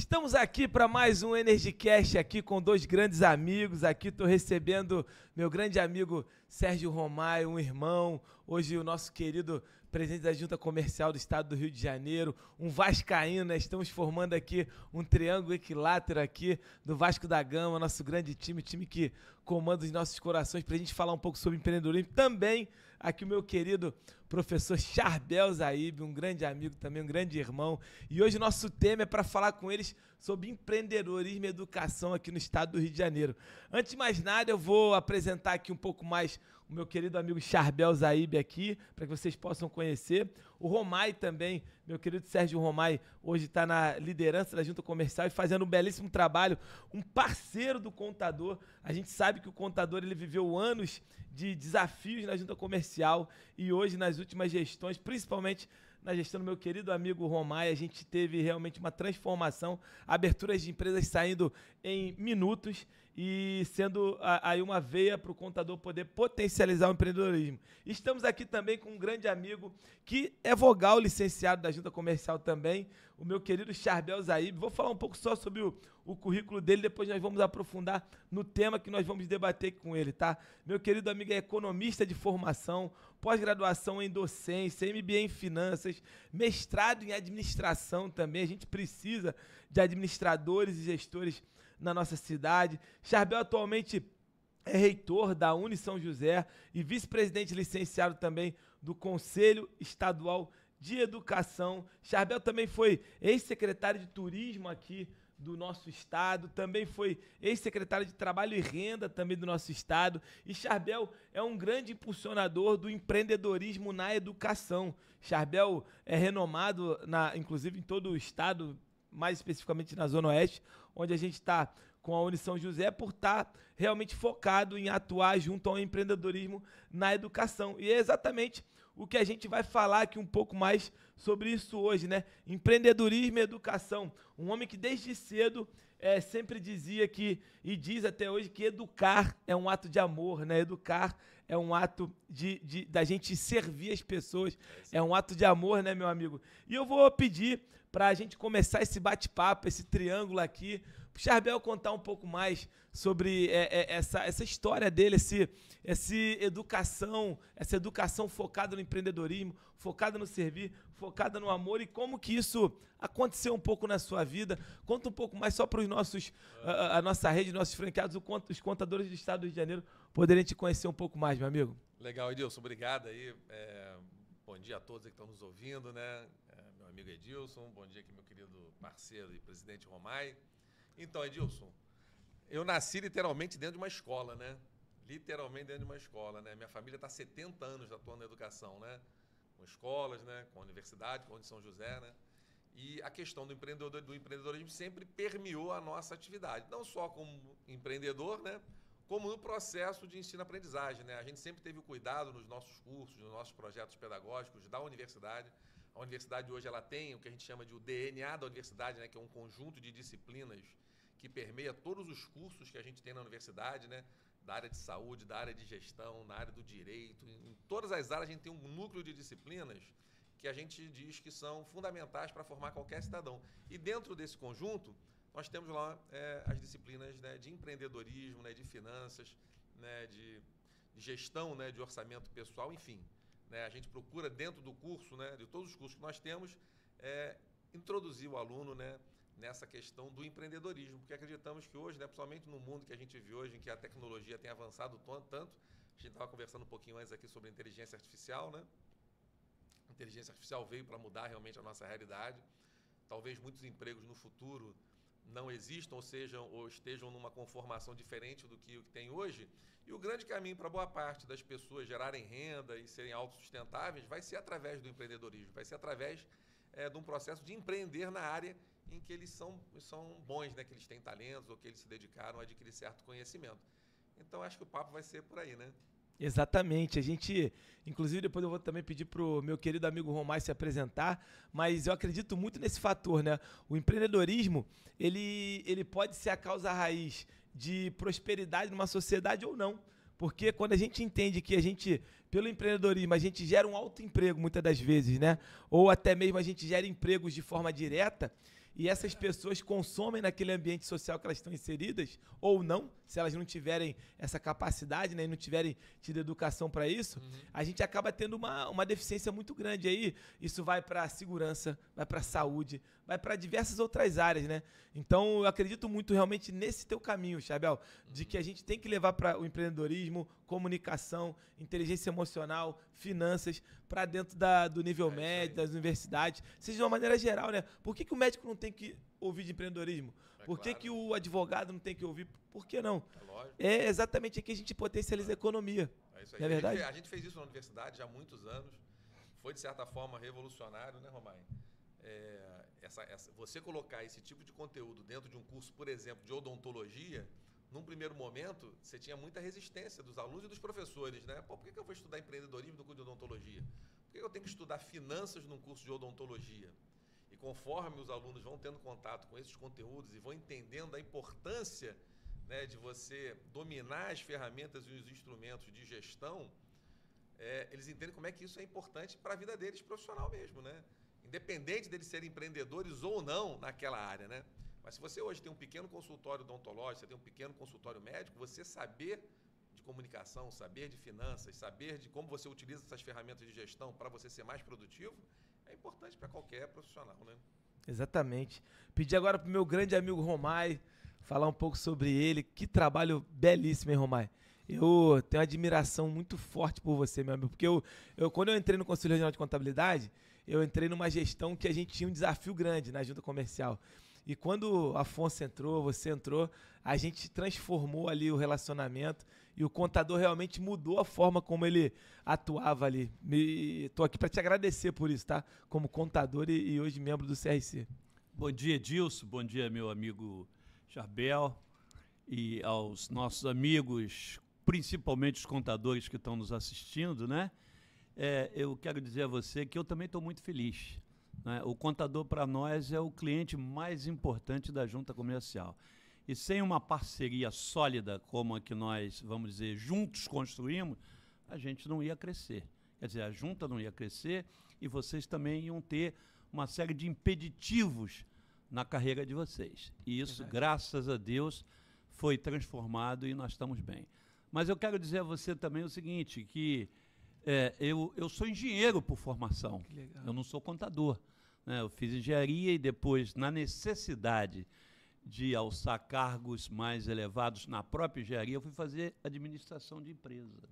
Estamos aqui para mais um EnergyCast aqui com dois grandes amigos. Aqui estou recebendo meu grande amigo Sérgio Romaio, um irmão. Hoje o nosso querido presidente da Junta Comercial do Estado do Rio de Janeiro, um vascaíno, né? Estamos formando aqui um triângulo equilátero aqui do Vasco da Gama, nosso grande time, time que comanda os nossos corações, para a gente falar um pouco sobre empreendedorismo. Também aqui o meu querido professor Charbel Zaib, um grande amigo também, um grande irmão. E hoje o nosso tema é para falar com eles sobre empreendedorismo e educação aqui no estado do Rio de Janeiro. Antes de mais nada, eu vou apresentar aqui um pouco mais o meu querido amigo Charbel Zaib aqui, para que vocês possam conhecer. O Romai também, meu querido Sérgio Romai, hoje está na liderança da Junta Comercial e fazendo um belíssimo trabalho, um parceiro do contador. A gente sabe que o contador ele viveu anos de desafios na Junta Comercial e hoje nas últimas gestões, principalmente na gestão do meu querido amigo Romai, a gente teve realmente uma transformação, aberturas de empresas saindo em minutos e sendo aí uma veia para o contador poder potencializar o empreendedorismo. Estamos aqui também com um grande amigo que é vogal licenciado da Junta Comercial também, o meu querido Charbel Zaib. Vou falar um pouco só sobre o currículo dele, depois nós vamos aprofundar no tema que nós vamos debater com ele, tá? Meu querido amigo é economista de formação, pós-graduação em docência, MBA em finanças, mestrado em administração também. A gente precisa de administradores e gestores na nossa cidade. Charbel atualmente é reitor da Uni São José e vice-presidente licenciado também do Conselho Estadual de Educação. Charbel também foi ex-secretário de Turismo aqui do nosso estado, também foi ex-secretário de Trabalho e Renda também do nosso estado, e Charbel é um grande impulsionador do empreendedorismo na educação. Charbel é renomado, inclusive em todo o estado, mais especificamente na Zona Oeste, onde a gente está com a Uni São José, por estar realmente focado em atuar junto ao empreendedorismo na educação. E é exatamente o que a gente vai falar aqui um pouco mais sobre isso hoje, né? Empreendedorismo e educação. Um homem que desde cedo sempre dizia e diz até hoje, que educar é um ato de amor, né? Educar é um ato da gente servir as pessoas, é um ato de amor, né, meu amigo? E eu vou pedir para a gente começar esse bate-papo, esse triângulo aqui, para o Charbel contar um pouco mais sobre essa história dele, essa educação focada no empreendedorismo, focada no servir, focada no amor, e como que isso aconteceu um pouco na sua vida. Conta um pouco mais só para a nossa rede, nossos franqueados, os contadores do estado do Rio de Janeiro poderem te conhecer um pouco mais, meu amigo. Legal, Edilson, obrigado aí. Bom dia a todos que estão nos ouvindo, né? Meu amigo Edilson, bom dia aqui meu querido parceiro e presidente Romai. Então, Edilson, eu nasci literalmente dentro de uma escola, né? Literalmente dentro de uma escola, né? Minha família está há 70 anos atuando na educação, né? Com escolas, né? Com a universidade, com a Uni São José, né? E a questão do empreendedorismo sempre permeou a nossa atividade, não só como empreendedor, né? Como no processo de ensino-aprendizagem, né? A gente sempre teve o cuidado nos nossos cursos, nos nossos projetos pedagógicos da universidade. A universidade hoje ela tem o que a gente chama de o DNA da universidade, né? Que é um conjunto de disciplinas que permeia todos os cursos que a gente tem na universidade, né? Da área de saúde, da área de gestão, na área do direito. Em todas as áreas a gente tem um núcleo de disciplinas que a gente diz que são fundamentais para formar qualquer cidadão. E dentro desse conjunto, nós temos lá as disciplinas, né, de empreendedorismo, né, de finanças, né, de gestão, né, de orçamento pessoal, enfim. Né, a gente procura, dentro do curso, né, de todos os cursos que nós temos, introduzir o aluno, né, nessa questão do empreendedorismo, porque acreditamos que hoje, né, principalmente no mundo que a gente vive hoje, em que a tecnologia tem avançado tanto, a gente estava conversando um pouquinho antes aqui sobre inteligência artificial, né? A inteligência artificial veio para mudar realmente a nossa realidade. Talvez muitos empregos no futuro não existam, ou estejam numa conformação diferente do que o que tem hoje. E o grande caminho para boa parte das pessoas gerarem renda e serem autossustentáveis vai ser através do empreendedorismo, vai ser através de um processo de empreender na área em que eles são bons, né? Que eles têm talentos ou que eles se dedicaram a adquirir certo conhecimento. Então, acho que o papo vai ser por aí, né? Exatamente. A gente, inclusive, depois eu vou também pedir para o meu querido amigo Romai se apresentar, mas eu acredito muito nesse fator, né? O empreendedorismo, ele pode ser a causa raiz de prosperidade numa sociedade ou não. Porque quando a gente entende que pelo empreendedorismo, a gente gera um autoemprego muitas das vezes, né? Ou até mesmo a gente gera empregos de forma direta, e essas pessoas consomem naquele ambiente social que elas estão inseridas, ou não, se elas não tiverem essa capacidade, né, e não tiverem tido educação para isso, a gente acaba tendo uma deficiência muito grande. Aí isso vai para a segurança, vai para a saúde, vai para diversas outras áreas, né? Então eu acredito muito realmente nesse teu caminho, Chabel, de que a gente tem que levar para o empreendedorismo, comunicação, inteligência emocional, finanças, para dentro do nível médio, das universidades, seja de uma maneira geral, né? Por que o médico não tem que ouvir de empreendedorismo? Por que o advogado não tem que ouvir? Por que não? É exatamente aqui que a gente potencializa a economia. É isso aí. Não é verdade? A gente fez isso na universidade já há muitos anos. Foi, de certa forma, revolucionário, né, Romai? Você colocar esse tipo de conteúdo dentro de um curso, por exemplo, de odontologia, num primeiro momento, você tinha muita resistência dos alunos e dos professores, né? Pô, por que eu vou estudar empreendedorismo no curso de odontologia? Por que eu tenho que estudar finanças num curso de odontologia? E conforme os alunos vão tendo contato com esses conteúdos e vão entendendo a importância, né, de você dominar as ferramentas e os instrumentos de gestão, eles entendem como é que isso é importante para a vida deles profissional mesmo, né? Independente deles serem empreendedores ou não naquela área, né? Mas se você hoje tem um pequeno consultório odontológico, você tem um pequeno consultório médico, você saber de comunicação, saber de finanças, saber de como você utiliza essas ferramentas de gestão para você ser mais produtivo, é importante para qualquer profissional, né? Exatamente. Pedir agora para o meu grande amigo Romai falar um pouco sobre ele. Que trabalho belíssimo, hein, Romai? Eu tenho uma admiração muito forte por você, meu amigo, porque quando eu entrei no Conselho Regional de Contabilidade, eu entrei numa gestão que a gente tinha um desafio grande na junta comercial. E quando o Afonso entrou, você entrou, a gente transformou ali o relacionamento e o contador realmente mudou a forma como ele atuava ali. Estou aqui para te agradecer por isso, tá? Como contador e hoje membro do CRC. Bom dia, Edilson. Bom dia, meu amigo Charbel. E aos nossos amigos, principalmente os contadores que estão nos assistindo, né? Eu quero dizer a você que eu também estou muito feliz, né? O contador, para nós, é o cliente mais importante da junta comercial. E sem uma parceria sólida como a que nós, vamos dizer, juntos construímos, a gente não ia crescer. Quer dizer, a junta não ia crescer e vocês também iam ter uma série de impeditivos na carreira de vocês. E isso, graças a Deus, foi transformado e nós estamos bem. Mas eu quero dizer a você também o seguinte, que eu sou engenheiro por formação, eu não sou contador, né? Eu fiz engenharia e depois, na necessidade de alçar cargos mais elevados na própria engenharia, eu fui fazer administração de empresa.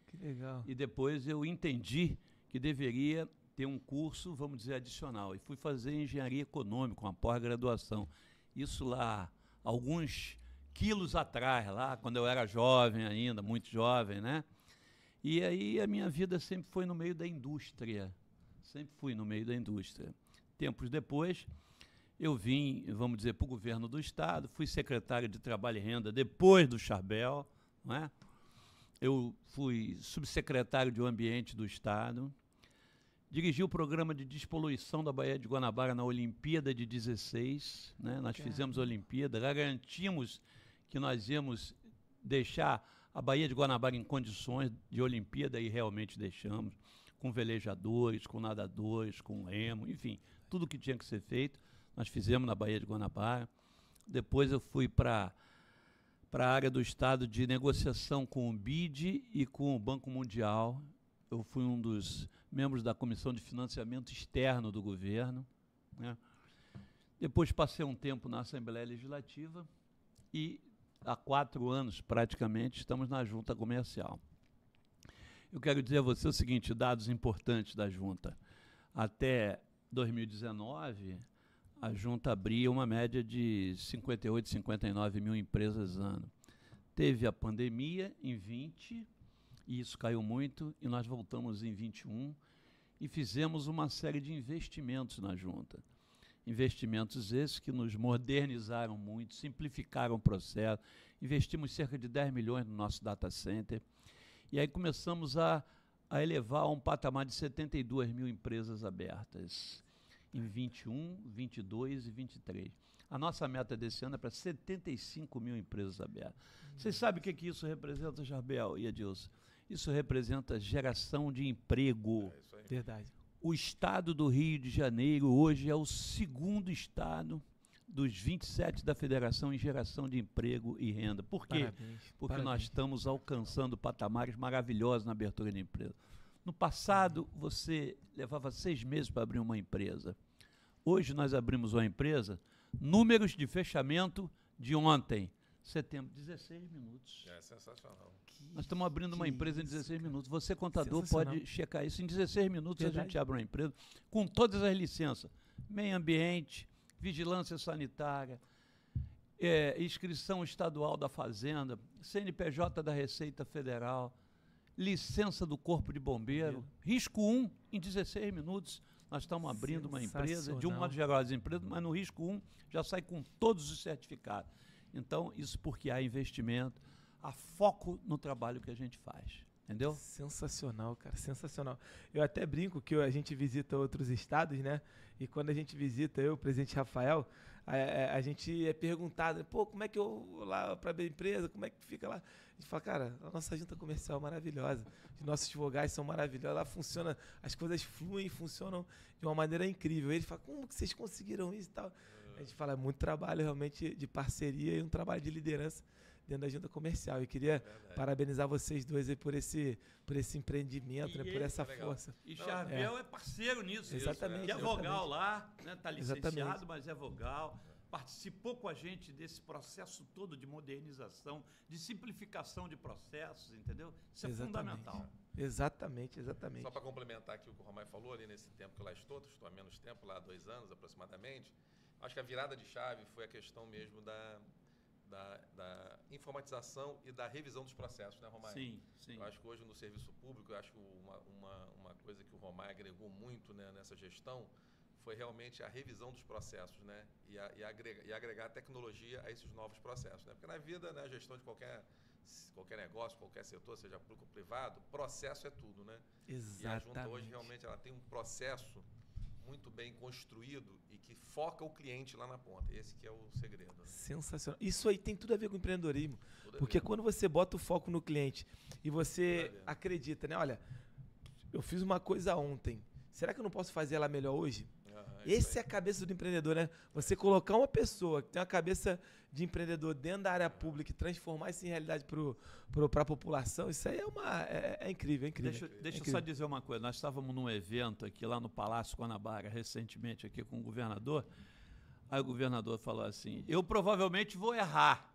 Que legal. E depois eu entendi que deveria ter um curso, vamos dizer, adicional. E fui fazer engenharia econômica, uma pós-graduação. Isso lá, alguns quilos atrás, lá quando eu era jovem ainda, muito jovem, né? E aí a minha vida sempre foi no meio da indústria. Sempre fui no meio da indústria. Tempos depois, eu vim, vamos dizer, para o governo do Estado, fui secretário de Trabalho e Renda depois do Charbel, não é? Eu fui subsecretário de Ambiente do Estado, dirigi o programa de despoluição da Baía de Guanabara na Olimpíada de 16, né? Nós fizemos a Olimpíada, garantimos que nós íamos deixar a Baía de Guanabara em condições de Olimpíada e realmente deixamos, com velejadores, com nadadores, com remo, enfim, tudo que tinha que ser feito, nós fizemos na Baía de Guanabara. Depois eu fui para a área do Estado de negociação com o BID e com o Banco Mundial. Eu fui um dos membros da Comissão de Financiamento Externo do governo, né? Depois passei um tempo na Assembleia Legislativa e há 4 anos, praticamente, estamos na Junta Comercial. Eu quero dizer a você o seguinte, dados importantes da Junta. Até 2019, a Junta abria uma média de 58, 59 mil empresas ano. Teve a pandemia em 20, e isso caiu muito, e nós voltamos em 21, e fizemos uma série de investimentos na Junta. Investimentos esses que nos modernizaram muito, simplificaram o processo, investimos cerca de 10 milhões no nosso data center, e aí começamos a elevar a um patamar de 72 mil empresas abertas, em 21, 22 e 23. A nossa meta desse ano é para 75 mil empresas abertas. Vocês sabem o que isso representa, Charbel e Edilson? Isso representa geração de emprego. Verdade. O estado do Rio de Janeiro hoje é o 2º estado dos 27 da Federação em geração de emprego e renda. Por quê? Parabéns, Porque parabéns. nós estamos alcançando patamares maravilhosos na abertura de empresa. No passado, você levava 6 meses para abrir uma empresa. Hoje nós abrimos uma empresa, números de fechamento de ontem, setembro, 16 minutos. É sensacional. Nós estamos abrindo uma empresa em 16 minutos. Você, contador, Sensacional. pode checar isso. Em 16 minutos Verdade. a gente abre uma empresa com todas as licenças. Meio ambiente, vigilância sanitária, inscrição estadual da Fazenda, CNPJ da Receita Federal, licença do Corpo de Bombeiro, risco 1 em 16 minutos. Nós estamos abrindo uma empresa, de um modo geral as empresas, mas no risco 1 já sai com todos os certificados. Então, isso porque há investimento, há foco no trabalho que a gente faz. Entendeu? Sensacional, cara, sensacional. Eu até brinco que a gente visita outros estados, né? E quando a gente visita, eu, o presidente Rafael, a gente é perguntado, pô, como é que eu vou lá para a empresa, como é que fica lá? A gente fala, cara, a nossa junta comercial é maravilhosa, os nossos vogais são maravilhosos, lá funciona, as coisas fluem, funcionam de uma maneira incrível. Ele fala, como que vocês conseguiram isso e tal? A gente fala, é muito trabalho realmente de parceria e um trabalho de liderança dentro da junta comercial. Eu queria parabenizar vocês dois aí por esse empreendimento, né, por essa força. E Charvel é parceiro nisso. Exatamente. Que é vogal lá, está, né, licenciado, Exatamente. mas é vogal. Participou com a gente desse processo todo de modernização, de simplificação de processos, entendeu? Isso é fundamental. Exatamente. Só para complementar aqui o que o Romai falou, ali nesse tempo que eu lá estou há menos tempo, lá há 2 anos aproximadamente, acho que a virada de chave foi a questão mesmo da informatização e da revisão dos processos, né, Romai? Sim, sim. Eu acho que hoje no serviço público, eu acho que uma coisa que o Romai agregou muito, né, nessa gestão foi realmente a revisão dos processos, né, e agregar tecnologia a esses novos processos, né? Porque na vida, né, a gestão de qualquer negócio, qualquer setor, seja público ou privado, processo é tudo, né? Exatamente. E a junta hoje realmente ela tem um processo muito bem construído e que foca o cliente lá na ponta. Esse que é o segredo. Né? Sensacional. Isso aí tem tudo a ver com empreendedorismo. Porque quando você bota o foco no cliente e você acredita, né? Olha, eu fiz uma coisa ontem. Será que eu não posso fazer ela melhor hoje? Essa é a cabeça do empreendedor, né? Você colocar uma pessoa que tem uma cabeça de empreendedor dentro da área pública e transformar isso em realidade para a população, isso aí é incrível, é incrível. Deixa eu só dizer uma coisa. Nós estávamos num evento aqui lá no Palácio Guanabara, recentemente aqui com o governador. Aí o governador falou assim, eu provavelmente vou errar,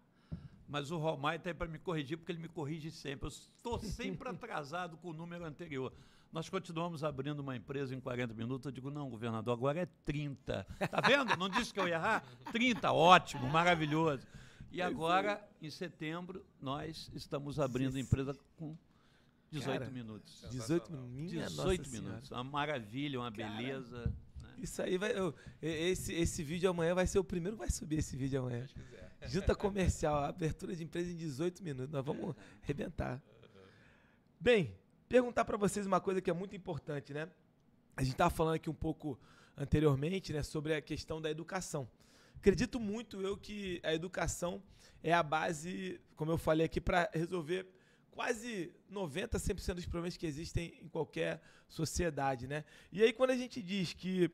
mas o Romai está aí para me corrigir, porque ele me corrige sempre. Eu estou sempre atrasado com o número anterior. Nós continuamos abrindo uma empresa em 40 minutos. Eu digo, não, governador, agora é 30. Tá vendo? Não disse que eu ia errar? 30, ótimo, maravilhoso. E agora, em setembro, nós estamos abrindo a empresa com 18 minutos. 18 minutos. 18 minutos. Uma maravilha, uma beleza. Né? Isso aí vai. Esse vídeo amanhã vai ser o primeiro que vai subir esse vídeo amanhã. Se quiser. Junta comercial, abertura de empresa em 18 minutos. Nós vamos arrebentar. Bem, perguntar para vocês uma coisa que é muito importante, né? A gente estava falando aqui um pouco anteriormente, né, sobre a questão da educação. Acredito muito eu que a educação é a base, como eu falei aqui, para resolver quase 90%, 100% dos problemas que existem em qualquer sociedade, né? E aí quando a gente diz que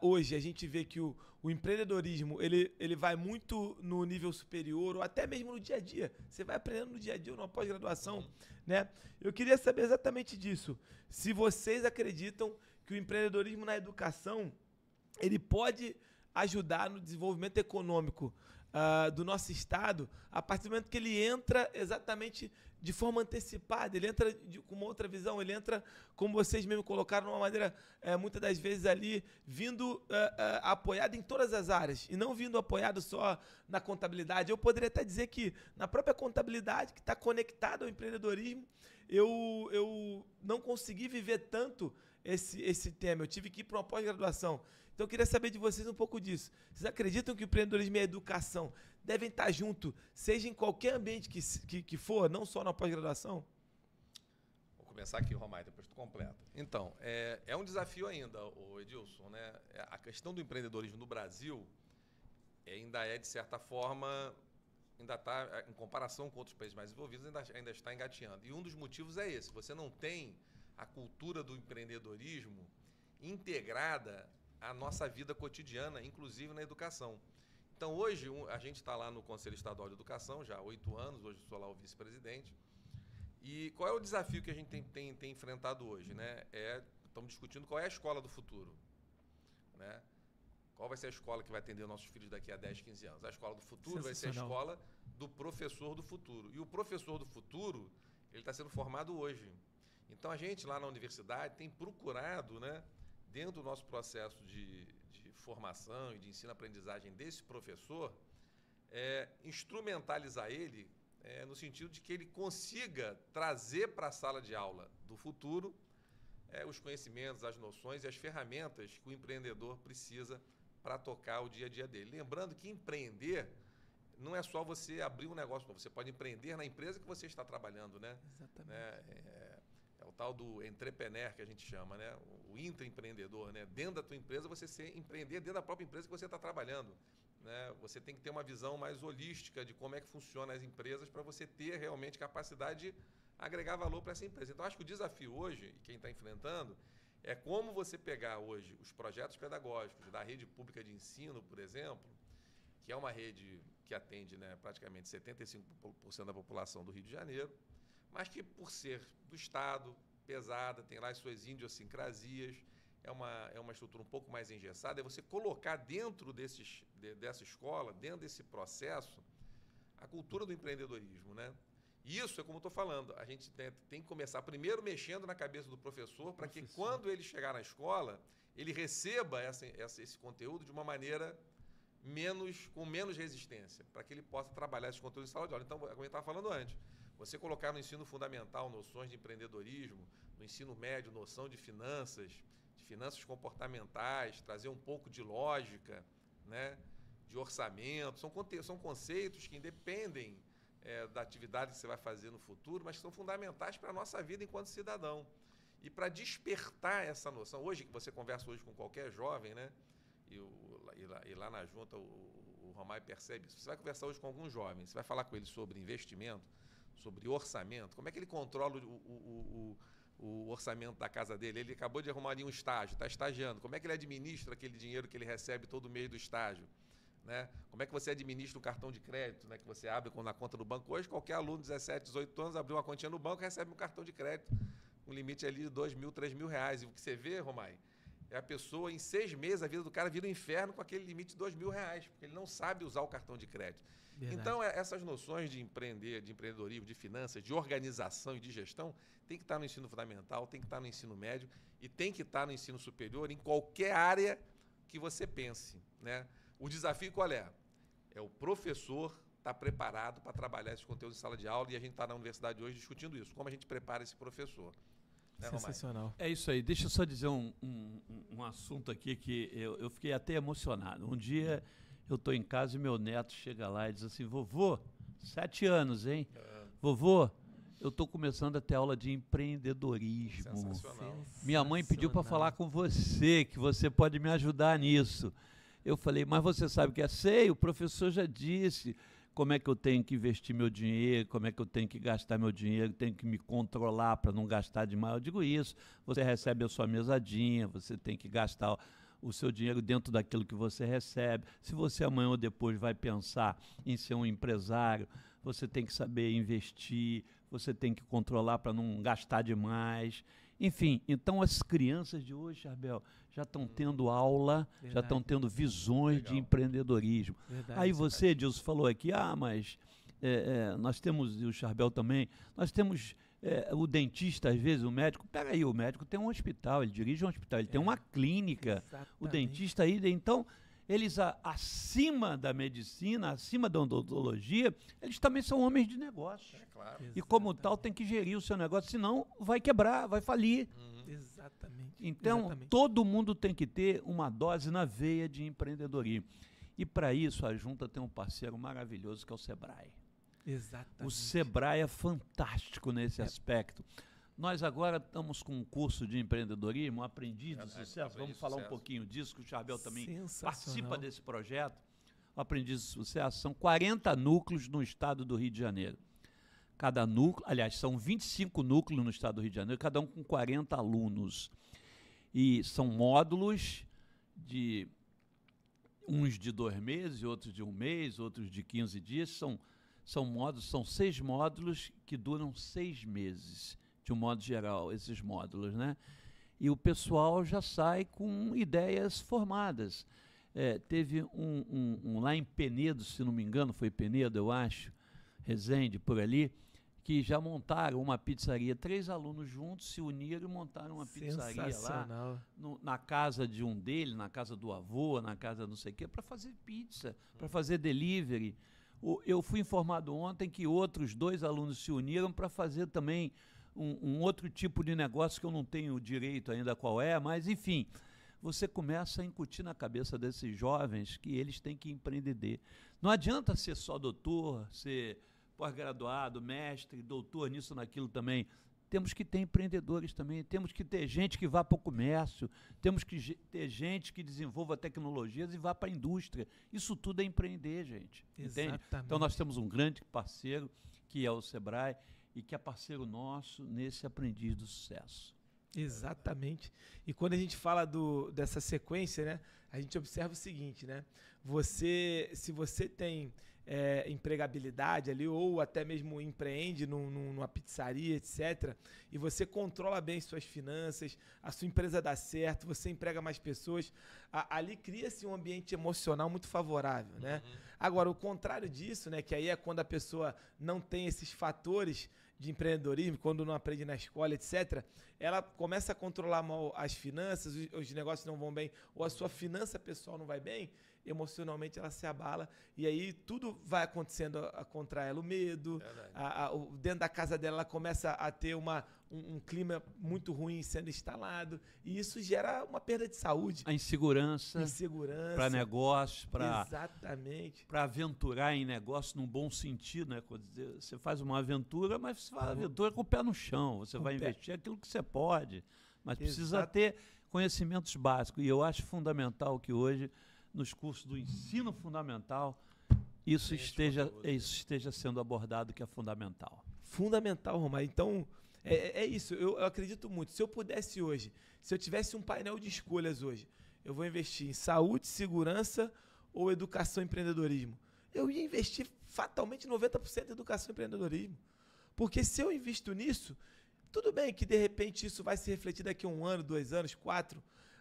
hoje a gente vê que o empreendedorismo ele vai muito no nível superior ou até mesmo no dia a dia. Você vai aprendendo no dia a dia ou numa pós-graduação, né? Eu queria saber exatamente disso. Se vocês acreditam que o empreendedorismo na educação ele pode ajudar no desenvolvimento econômico do nosso estado a partir do momento que ele entra exatamente de forma antecipada, ele entra com uma outra visão, ele entra, como vocês mesmo colocaram, de uma maneira, muitas das vezes ali, vindo apoiado em todas as áreas, e não vindo apoiado só na contabilidade. Eu poderia até dizer que na própria contabilidade, que está conectada ao empreendedorismo, eu não consegui viver tanto esse tema, eu tive que ir para uma pós-graduação. Então eu queria saber de vocês um pouco disso. Vocês acreditam que o empreendedorismo e a educação devem estar juntos, seja em qualquer ambiente que for, não só na pós-graduação? Vou começar aqui, Romai, depois tu completa. Então, é um desafio ainda, o Edilson, né? A questão do empreendedorismo no Brasil ainda é, de certa forma, ainda está, em comparação com outros países mais desenvolvidos, ainda está engateando. E um dos motivos é esse, você não tem a cultura do empreendedorismo integrada à nossa vida cotidiana, inclusive na educação. Então, hoje, a gente está lá no Conselho Estadual de Educação, já há 8 anos, hoje sou lá o vice-presidente. E qual é o desafio que a gente tem enfrentado hoje, né? Estamos discutindo qual é a escola do futuro, né? Qual vai ser a escola que vai atender nossos filhos daqui a 10, 15 anos? A escola do futuro vai ser a escola do professor do futuro. E o professor do futuro, ele está sendo formado hoje. Então, a gente lá na universidade tem procurado, né, dentro do nosso processo de formação e de ensino-aprendizagem desse professor, instrumentalizar ele no sentido de que ele consiga trazer para a sala de aula do futuro os conhecimentos, as noções e as ferramentas que o empreendedor precisa para tocar o dia a dia dele. Lembrando que empreender não é só você abrir um negócio novo, você pode empreender na empresa que você está trabalhando, né? Exatamente. É o tal do entrepreneur que a gente chama, né? O intraempreendedor, né? Dentro da tua empresa, você empreender dentro da própria empresa que você está trabalhando, né? Você tem que ter uma visão mais holística de como é que funcionam as empresas para você ter realmente capacidade de agregar valor para essa empresa. Então, acho que o desafio hoje, e quem está enfrentando, é como você pegar hoje os projetos pedagógicos da rede pública de ensino, por exemplo, que é uma rede que atende, né, praticamente 75% da população do Rio de Janeiro, mas que, por ser do Estado, pesada, tem lá as suas idiosincrasias, é uma estrutura um pouco mais engessada, é você colocar dentro dessa escola, dentro desse processo, a cultura do empreendedorismo, né? Isso é como eu estou falando, a gente tem que começar primeiro mexendo na cabeça do professor para que quando ele chegar na escola, ele receba esse conteúdo de uma maneira com menos resistência, para que ele possa trabalhar esse conteúdo em sala de aula. Então, como eu estava falando antes, você colocar no ensino fundamental noções de empreendedorismo, no ensino médio noção de finanças comportamentais, trazer um pouco de lógica, né, de orçamento, são conceitos que independem da atividade que você vai fazer no futuro, mas que são fundamentais para a nossa vida enquanto cidadão. E para despertar essa noção, hoje, que você conversa hoje com qualquer jovem, né, e lá na junta o Romai percebe isso, você vai conversar hoje com algum jovem, você vai falar com ele sobre investimento, sobre orçamento, como é que ele controla o orçamento da casa dele, ele acabou de arrumar ali um estágio, está estagiando, como é que ele administra aquele dinheiro que ele recebe todo mês do estágio? Né? Como é que você administra um cartão de crédito, né, que você abre na conta do banco? Hoje, qualquer aluno de 17, 18 anos abriu uma continha no banco e recebe um cartão de crédito, um limite ali de R$2.000, R$3.000. E o que você vê, Romai, é a pessoa, em 6 meses, a vida do cara vira um inferno com aquele limite de R$2.000, porque ele não sabe usar o cartão de crédito. Verdade. Então, essas noções de empreendedorismo, de finanças, de organização e de gestão, tem que estar no ensino fundamental, tem que estar no ensino médio e tem que estar no ensino superior, em qualquer área que você pense, né? O desafio qual é? É o professor estar preparado para trabalhar esses conteúdos em sala de aula, e a gente está na universidade hoje discutindo isso, como a gente prepara esse professor. Né, sensacional. É isso aí. Deixa eu só dizer um assunto aqui que eu fiquei até emocionado. Um dia eu estou em casa e meu neto chega lá e diz assim: vovô, 7 anos, hein? Vovô, eu estou começando a ter aula de empreendedorismo. Sensacional. Minha mãe pediu para falar com você, que você pode me ajudar nisso. Eu falei, mas você sabe que sei, o professor já disse como é que eu tenho que investir meu dinheiro, como é que eu tenho que gastar meu dinheiro, tenho que me controlar para não gastar demais. Eu digo isso, você recebe a sua mesadinha, você tem que gastar o seu dinheiro dentro daquilo que você recebe. Se você amanhã ou depois vai pensar em ser um empresário, você tem que saber investir, você tem que controlar para não gastar demais. Enfim, então as crianças de hoje, Charbel, já estão tendo aula, já estão tendo visões de empreendedorismo. Aí você, Edilson, falou aqui, mas nós temos, e o Charbel também, nós temos o dentista, às vezes, o médico, pega aí, o médico tem um hospital, ele dirige um hospital, ele tem uma clínica, o dentista aí, então, eles acima da medicina, acima da odontologia, eles também são homens de negócio. Claro. E como tal tem que gerir o seu negócio, senão vai quebrar, vai falir. Exatamente. Então, todo mundo tem que ter uma dose na veia de empreendedorismo. E para isso a Junta tem um parceiro maravilhoso que é o Sebrae. Exatamente. O Sebrae é fantástico nesse aspecto. Nós agora estamos com um curso de empreendedorismo, Aprendiz do Sucesso. Vamos falar um pouquinho disso, que o Charbel também participa desse projeto. O Aprendiz do Sucesso são 40 núcleos no estado do Rio de Janeiro. Cada núcleo, aliás, são 25 núcleos no estado do Rio de Janeiro, cada um com 40 alunos. E são módulos de uns de 2 meses, outros de 1 mês, outros de 15 dias. São 6 módulos que duram 6 meses, de um modo geral, esses módulos, né? E o pessoal já sai com ideias formadas. Teve um lá em Penedo, se não me engano, foi Penedo, eu acho, Resende, por ali, que já montaram uma pizzaria. 3 alunos juntos se uniram e montaram uma pizzaria lá, na casa de um deles, na casa do avô, na casa não sei o quê, para fazer pizza, para fazer delivery. Eu fui informado ontem que outros 2 alunos se uniram para fazer também um outro tipo de negócio que eu não tenho direito ainda qual é, mas enfim, você começa a incutir na cabeça desses jovens que eles têm que empreender. Não adianta ser só doutor, ser pós-graduado, mestre, doutor nisso, naquilo também. Temos que ter empreendedores também, temos que ter gente que vá para o comércio, temos que ter gente que desenvolva tecnologias e vá para a indústria. Isso tudo é empreender, gente. Entende? Então nós temos um grande parceiro, que é o Sebrae, e que é parceiro nosso nesse aprendiz do sucesso. Exatamente. E quando a gente fala dessa sequência, né, a gente observa o seguinte, né? Se você tem empregabilidade ali, ou até mesmo empreende numa pizzaria, etc., e você controla bem suas finanças, a sua empresa dá certo, você emprega mais pessoas, ali cria-se um ambiente emocional muito favorável, né? Agora, o contrário disso, né, que aí é quando a pessoa não tem esses fatores de empreendedorismo, quando não aprende na escola, etc., ela começa a controlar mal as finanças, os negócios não vão bem, ou a sua finança pessoal não vai bem, emocionalmente ela se abala, e aí tudo vai acontecendo contra ela, o medo, dentro da casa dela ela começa a ter um clima muito ruim sendo instalado, e isso gera uma perda de saúde. A insegurança para negócios, para aventurar em negócio num bom sentido, né? Você faz uma aventura, mas você faz uma aventura com o pé no chão, você vai investir aquilo que você pode, mas precisa ter conhecimentos básicos, e eu acho fundamental que hoje nos cursos do ensino fundamental, isso esteja sendo abordado, que é fundamental. Fundamental, Romar. Então, é isso. Eu acredito muito. Se eu pudesse hoje, se eu tivesse um painel de escolhas hoje, eu vou investir em saúde, segurança ou educação e empreendedorismo. Eu ia investir fatalmente 90% em educação e empreendedorismo. Porque se eu invisto nisso, tudo bem que de repente isso vai se refletir daqui a 1 ano, 2 anos, 4,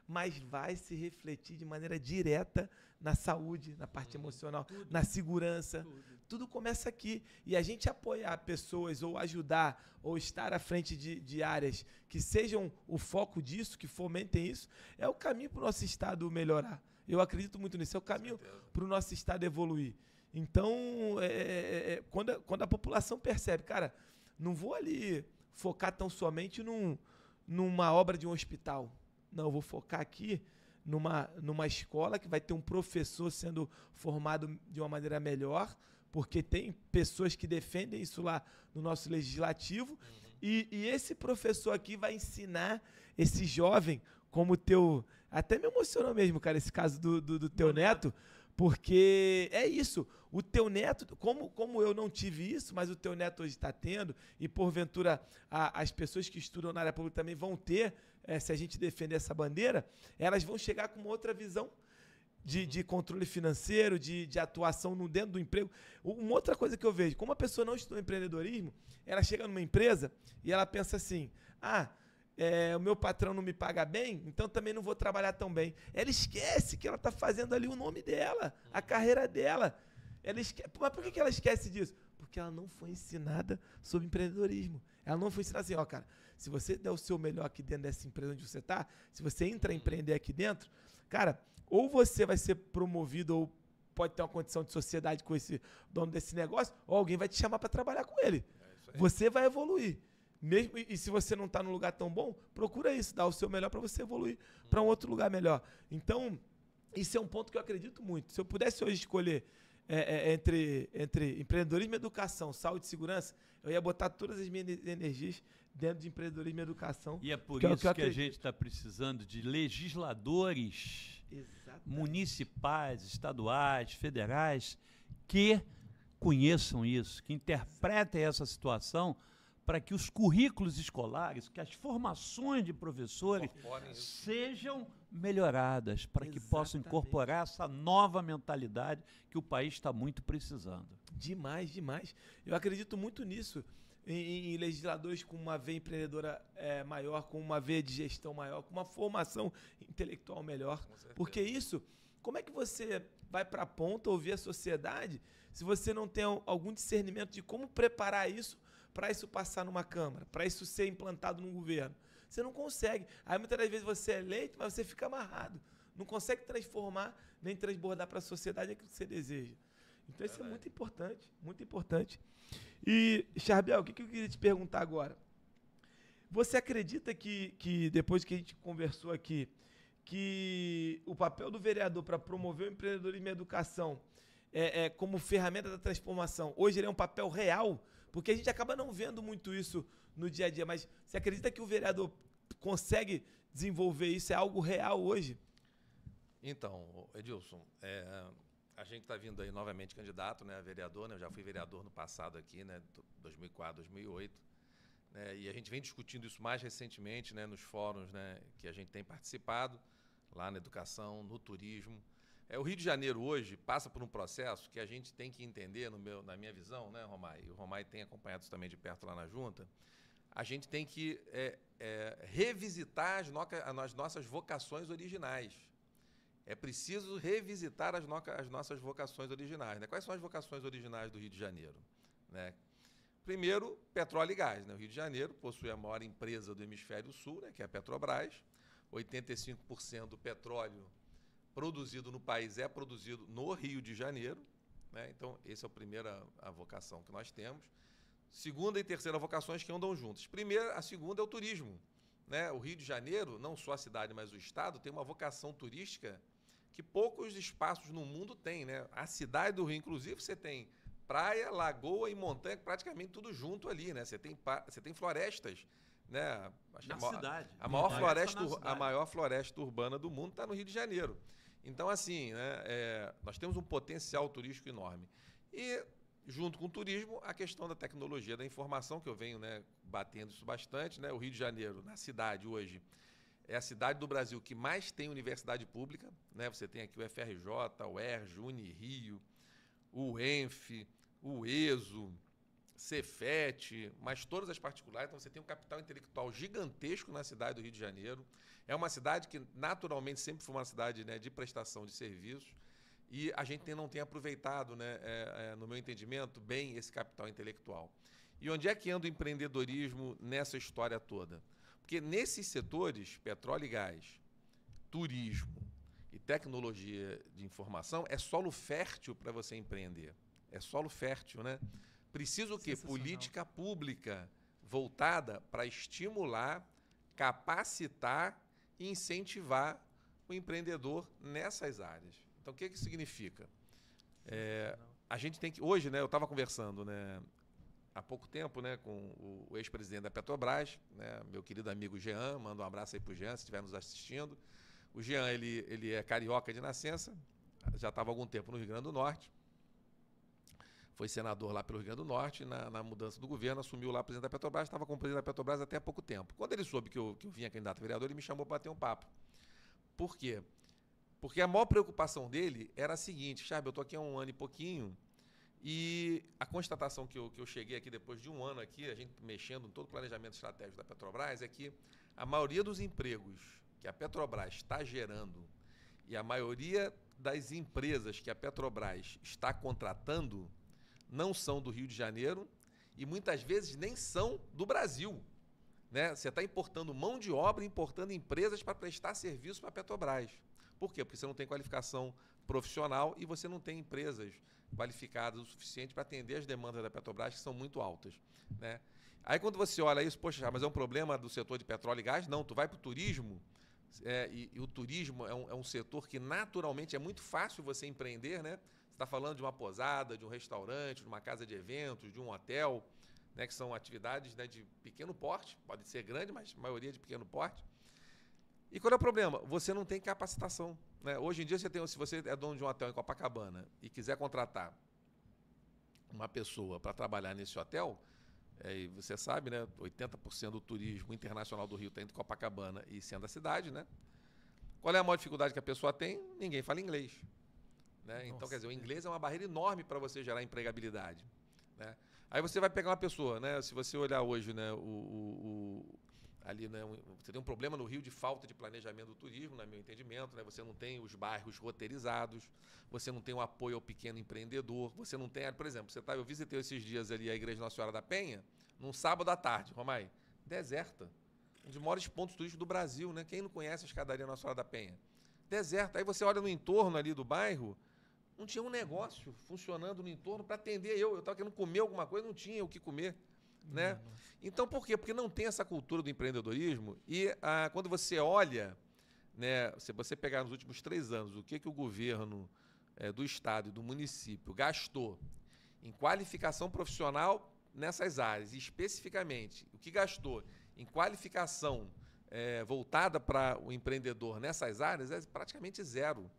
mas vai se refletir de maneira direta na saúde, na parte emocional, na segurança. Tudo começa aqui. E a gente apoiar pessoas ou ajudar ou estar à frente de áreas que sejam o foco disso, que fomentem isso, é o caminho para o nosso Estado melhorar. Eu acredito muito nisso. É o caminho para o nosso Estado evoluir. Então, quando a população percebe, cara, não vou ali focar tão somente numa obra de um hospital. Não, eu vou focar aqui numa escola que vai ter um professor sendo formado de uma maneira melhor, porque tem pessoas que defendem isso lá no nosso legislativo, e esse professor aqui vai ensinar esse jovem como teu... Até me emocionou mesmo, cara, esse caso do teu neto, porque é isso, o teu neto, como eu não tive isso, mas o teu neto hoje está tendo, e porventura as pessoas que estudam na área pública também vão ter, se a gente defender essa bandeira, elas vão chegar com uma outra visão de controle financeiro, de atuação dentro do emprego. Uma outra coisa que eu vejo, como a pessoa não estudou empreendedorismo, ela chega numa empresa e ela pensa assim, o meu patrão não me paga bem, então também não vou trabalhar tão bem. Ela esquece que ela está fazendo ali o nome dela, a carreira dela. Mas por que ela esquece disso? Porque ela não foi ensinada sobre empreendedorismo. Ela não foi ensinada assim, cara, se você der o seu melhor aqui dentro dessa empresa onde você está, se você entra a empreender aqui dentro, cara, ou você vai ser promovido ou pode ter uma condição de sociedade com esse dono desse negócio, ou alguém vai te chamar para trabalhar com ele. Você vai evoluir. Mesmo, e se você não está num lugar tão bom, procura isso, dá o seu melhor para você evoluir para um outro lugar melhor. Então, isso é um ponto que eu acredito muito. Se eu pudesse hoje escolher entre empreendedorismo e educação, saúde e segurança, eu ia botar todas as minhas energias dentro de empreendedorismo e educação. E é por isso que a gente está precisando de legisladores municipais, estaduais, federais, que conheçam isso, que interpretem essa situação para que os currículos escolares, que as formações de professores Incorporem isso. sejam melhoradas, para que possam Exatamente. incorporar essa nova mentalidade que o país está muito precisando. Demais, demais. Eu acredito muito nisso. Em legisladores com uma veia empreendedora maior, com uma veia de gestão maior, com uma formação intelectual melhor. certeza. Porque isso, como é que você vai para a ponta ouvir a sociedade se você não tem algum discernimento de como preparar isso para isso passar numa Câmara, para isso ser implantado no governo? Você não consegue. Aí muitas das vezes você é eleito, mas você fica amarrado. Não consegue transformar nem transbordar para a sociedade aquilo que você deseja. Então isso é muito importante, muito importante. E, Charbel, o que eu queria te perguntar agora? Você acredita que depois que a gente conversou aqui, que o papel do vereador para promover o empreendedorismo e a educação como ferramenta da transformação, hoje ele é um papel real? Porque a gente acaba não vendo muito isso no dia a dia, mas você acredita que o vereador consegue desenvolver isso? É algo real hoje? Então, Edilson, a gente está vindo aí novamente candidato, né, a vereador, né? Eu já fui vereador no passado aqui, né, 2004, 2008, né, e a gente vem discutindo isso mais recentemente, né, nos fóruns, né, que a gente tem participado, lá na educação, no turismo. O Rio de Janeiro hoje passa por um processo que a gente tem que entender, na minha visão, né, Romay, e o Romay tem acompanhado isso também de perto lá na Junta, a gente tem que revisitar as nossas vocações originais. É preciso revisitar as nossas vocações originais, né? Quais são as vocações originais do Rio de Janeiro, né? Primeiro, petróleo e gás, né? O Rio de Janeiro possui a maior empresa do hemisfério sul, né, que é a Petrobras. 85% do petróleo produzido no país é produzido no Rio de Janeiro, né? Então, essa é a primeira vocação que nós temos. Segunda e terceira vocações que andam juntas. A segunda é o turismo, né? O Rio de Janeiro, não só a cidade, mas o estado, tem uma vocação turística que poucos espaços no mundo têm, né? A cidade do Rio, inclusive, você tem praia, lagoa e montanha, praticamente tudo junto ali, né? Você tem florestas, né? Acho Na que cidade. A maior cidade. floresta urbana do mundo está no Rio de Janeiro. Então, assim, né, nós temos um potencial turístico enorme. E, junto com o turismo, a questão da tecnologia da informação, que eu venho, né, batendo isso bastante, né? O Rio de Janeiro, na cidade hoje, é a cidade do Brasil que mais tem universidade pública, né? Você tem aqui o FRJ, o ERJ, o Unirio, o ENF, o ESO, Cefet, mas todas as particulares. Então você tem um capital intelectual gigantesco na cidade do Rio de Janeiro. É uma cidade que naturalmente sempre foi uma cidade, né, de prestação de serviços, e a gente não tem aproveitado, né, no meu entendimento, bem esse capital intelectual. E onde é que anda o empreendedorismo nessa história toda? Porque nesses setores, petróleo e gás, turismo e tecnologia de informação, é solo fértil para você empreender. É solo fértil, né? Precisa o quê? Política pública voltada para estimular, capacitar e incentivar o empreendedor nessas áreas. Então, o que isso significa? A gente tem que... Hoje, né, eu estava conversando, né, há pouco tempo, né, com o ex-presidente da Petrobras, né, meu querido amigo Jean, manda um abraço aí para o Jean, se estiver nos assistindo. O Jean, ele é carioca de nascença, já estava há algum tempo no Rio Grande do Norte, foi senador lá pelo Rio Grande do Norte, na mudança do governo, assumiu lá o presidente da Petrobras, estava como presidente da Petrobras até há pouco tempo. Quando ele soube que eu vinha candidato a vereador, ele me chamou para bater um papo. Por quê? Porque a maior preocupação dele era a seguinte: sabe, eu estou aqui há um ano e pouquinho, e a constatação que eu cheguei aqui depois de um ano aqui, a gente mexendo em todo o planejamento estratégico da Petrobras, é que a maioria dos empregos que a Petrobras está gerando e a maioria das empresas que a Petrobras está contratando não são do Rio de Janeiro e muitas vezes nem são do Brasil, né? Você está importando mão de obra, importando empresas para prestar serviço para a Petrobras. Por quê? Porque você não tem qualificação profissional e você não tem empresas qualificadas o suficiente para atender as demandas da Petrobras, que são muito altas, né? Aí quando você olha isso, poxa, mas é um problema do setor de petróleo e gás? Não, tu vai para o turismo, e o turismo é um setor que naturalmente é muito fácil você empreender, né? Você está falando de uma posada, de um restaurante, de uma casa de eventos, de um hotel, né, que são atividades, né, de pequeno porte, pode ser grande, mas a maioria de pequeno porte. E qual é o problema? Você não tem capacitação, né? Hoje em dia, se você é dono de um hotel em Copacabana e quiser contratar uma pessoa para trabalhar nesse hotel, E você sabe, né? 80% do turismo internacional do Rio está entre Copacabana e centro da cidade, né? Qual é a maior dificuldade que a pessoa tem? Ninguém fala inglês. Né? Então, quer dizer, o inglês é uma barreira enorme para você gerar empregabilidade. Né? Aí você vai pegar uma pessoa, né? Se você olhar hoje, né, ali, né, você tem um problema no Rio de falta de planejamento do turismo, no meu entendimento, né? Você não tem os bairros roteirizados, você não tem o apoio ao pequeno empreendedor, você não tem, por exemplo, eu visitei esses dias ali a Igreja Nossa Senhora da Penha, num sábado à tarde, Romai, deserta, um dos maiores pontos turísticos do Brasil, né? Quem não conhece a escadaria Nossa Senhora da Penha? Deserta. Aí você olha no entorno ali do bairro, não tinha um negócio funcionando no entorno para atender eu estava querendo comer alguma coisa, não tinha o que comer. Né? Então, por quê? Porque não tem essa cultura do empreendedorismo e quando você olha, né, se você pegar nos últimos 3 anos, o que o governo do Estado e do município gastou em qualificação profissional nessas áreas, e especificamente o que gastou em qualificação voltada para o empreendedor nessas áreas é praticamente zero.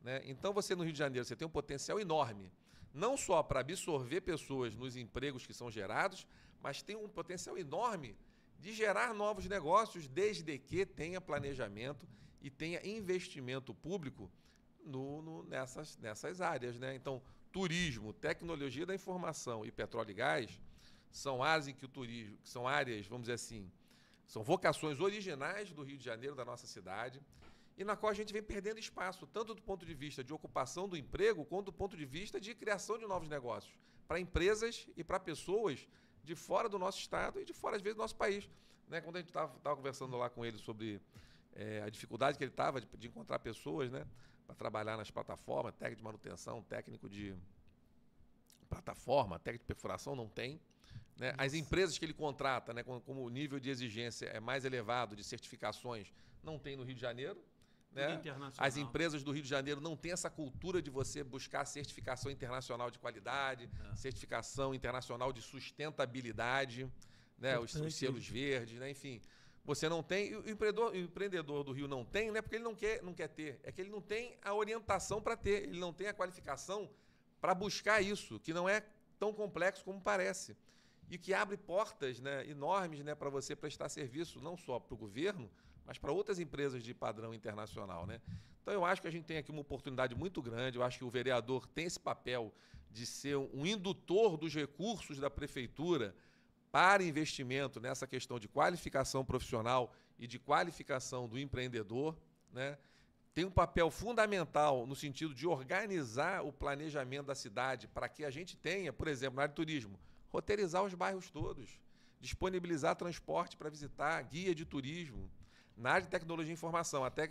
Né? Então, você no Rio de Janeiro você tem um potencial enorme, não só para absorver pessoas nos empregos que são gerados, mas tem um potencial enorme de gerar novos negócios, desde que tenha planejamento e tenha investimento público nessas áreas. Né? Então, turismo, tecnologia da informação e petróleo e gás são áreas em que o turismo, são áreas, vamos dizer assim, são vocações originais do Rio de Janeiro, da nossa cidade, e na qual a gente vem perdendo espaço, tanto do ponto de vista de ocupação do emprego, quanto do ponto de vista de criação de novos negócios, para empresas e para pessoas de fora do nosso estado e de fora, às vezes, do nosso país. Né? Quando a gente estava conversando lá com ele sobre a dificuldade que ele estava de encontrar pessoas, né, para trabalhar nas plataformas, técnico de manutenção, técnico de plataforma, técnico de perfuração, não tem. Né? As empresas que ele contrata, né, como o nível de exigência é mais elevado, de certificações, não tem no Rio de Janeiro. Né? As empresas do Rio de Janeiro não têm essa cultura de você buscar certificação internacional de qualidade, certificação internacional de sustentabilidade, né? os selos verdes, né? Enfim. Você não tem, o empreendedor do Rio não tem, não é porque ele não quer ter, é que ele não tem a orientação para ter, ele não tem a qualificação para buscar isso, que não é tão complexo como parece. E que abre portas, né, enormes, né, para você prestar serviço, não só para o governo, mas para outras empresas de padrão internacional. Né? Então, eu acho que a gente tem aqui uma oportunidade muito grande, eu acho que o vereador tem esse papel de ser um indutor dos recursos da prefeitura para investimento nessa questão de qualificação profissional e de qualificação do empreendedor. Né? Tem um papel fundamental no sentido de organizar o planejamento da cidade para que a gente tenha, por exemplo, na área de turismo, roteirizar os bairros todos, disponibilizar transporte para visitar, guia de turismo. Na área de tecnologia e informação, até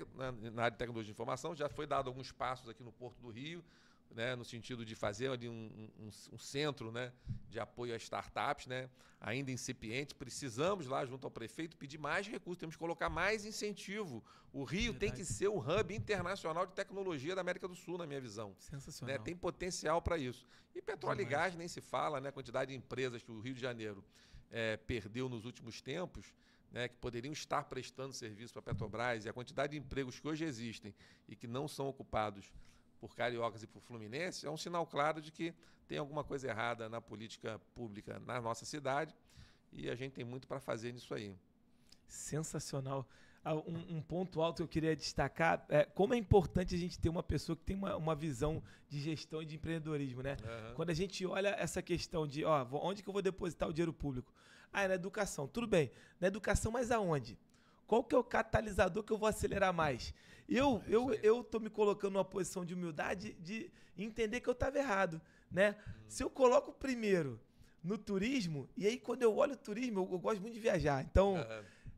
na área de tecnologia e informação já foi dado alguns passos aqui no Porto do Rio, né, no sentido de fazer ali um centro, né, de apoio a startups, né, ainda incipiente. Precisamos lá, junto ao prefeito, pedir mais recursos, temos que colocar mais incentivo. O Rio tem que ser o hub internacional de tecnologia da América do Sul, na minha visão. Sensacional. Né, tem potencial para isso. E petróleo e gás nem se fala, né, a quantidade de empresas que o Rio de Janeiro perdeu nos últimos tempos, né, que poderiam estar prestando serviço para a Petrobras, e a quantidade de empregos que hoje existem e que não são ocupados por cariocas e por fluminenses, é um sinal claro de que tem alguma coisa errada na política pública na nossa cidade, e a gente tem muito para fazer nisso aí. Sensacional. Um ponto alto que eu queria destacar é como é importante a gente ter uma pessoa que tem uma visão de gestão e de empreendedorismo, né? Uhum. Quando a gente olha essa questão de, onde que eu vou depositar o dinheiro público? É na educação. Tudo bem, na educação, mas aonde? Qual que é o catalisador que eu vou acelerar mais? Eu tô me colocando numa posição de humildade de entender que eu estava errado, né? Se eu coloco primeiro no turismo, e aí quando eu olho o turismo, eu gosto muito de viajar, então...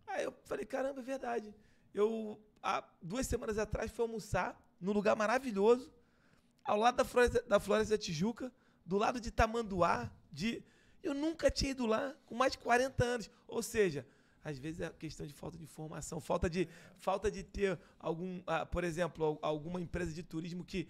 Aí eu falei, caramba, é verdade. Há 2 semanas atrás, fui almoçar num lugar maravilhoso, ao lado da Floresta da Tijuca, do lado de Tamanduá. Eu nunca tinha ido lá, com mais de 40 anos. Ou seja, às vezes é questão de falta de informação, falta de ter por exemplo, alguma empresa de turismo que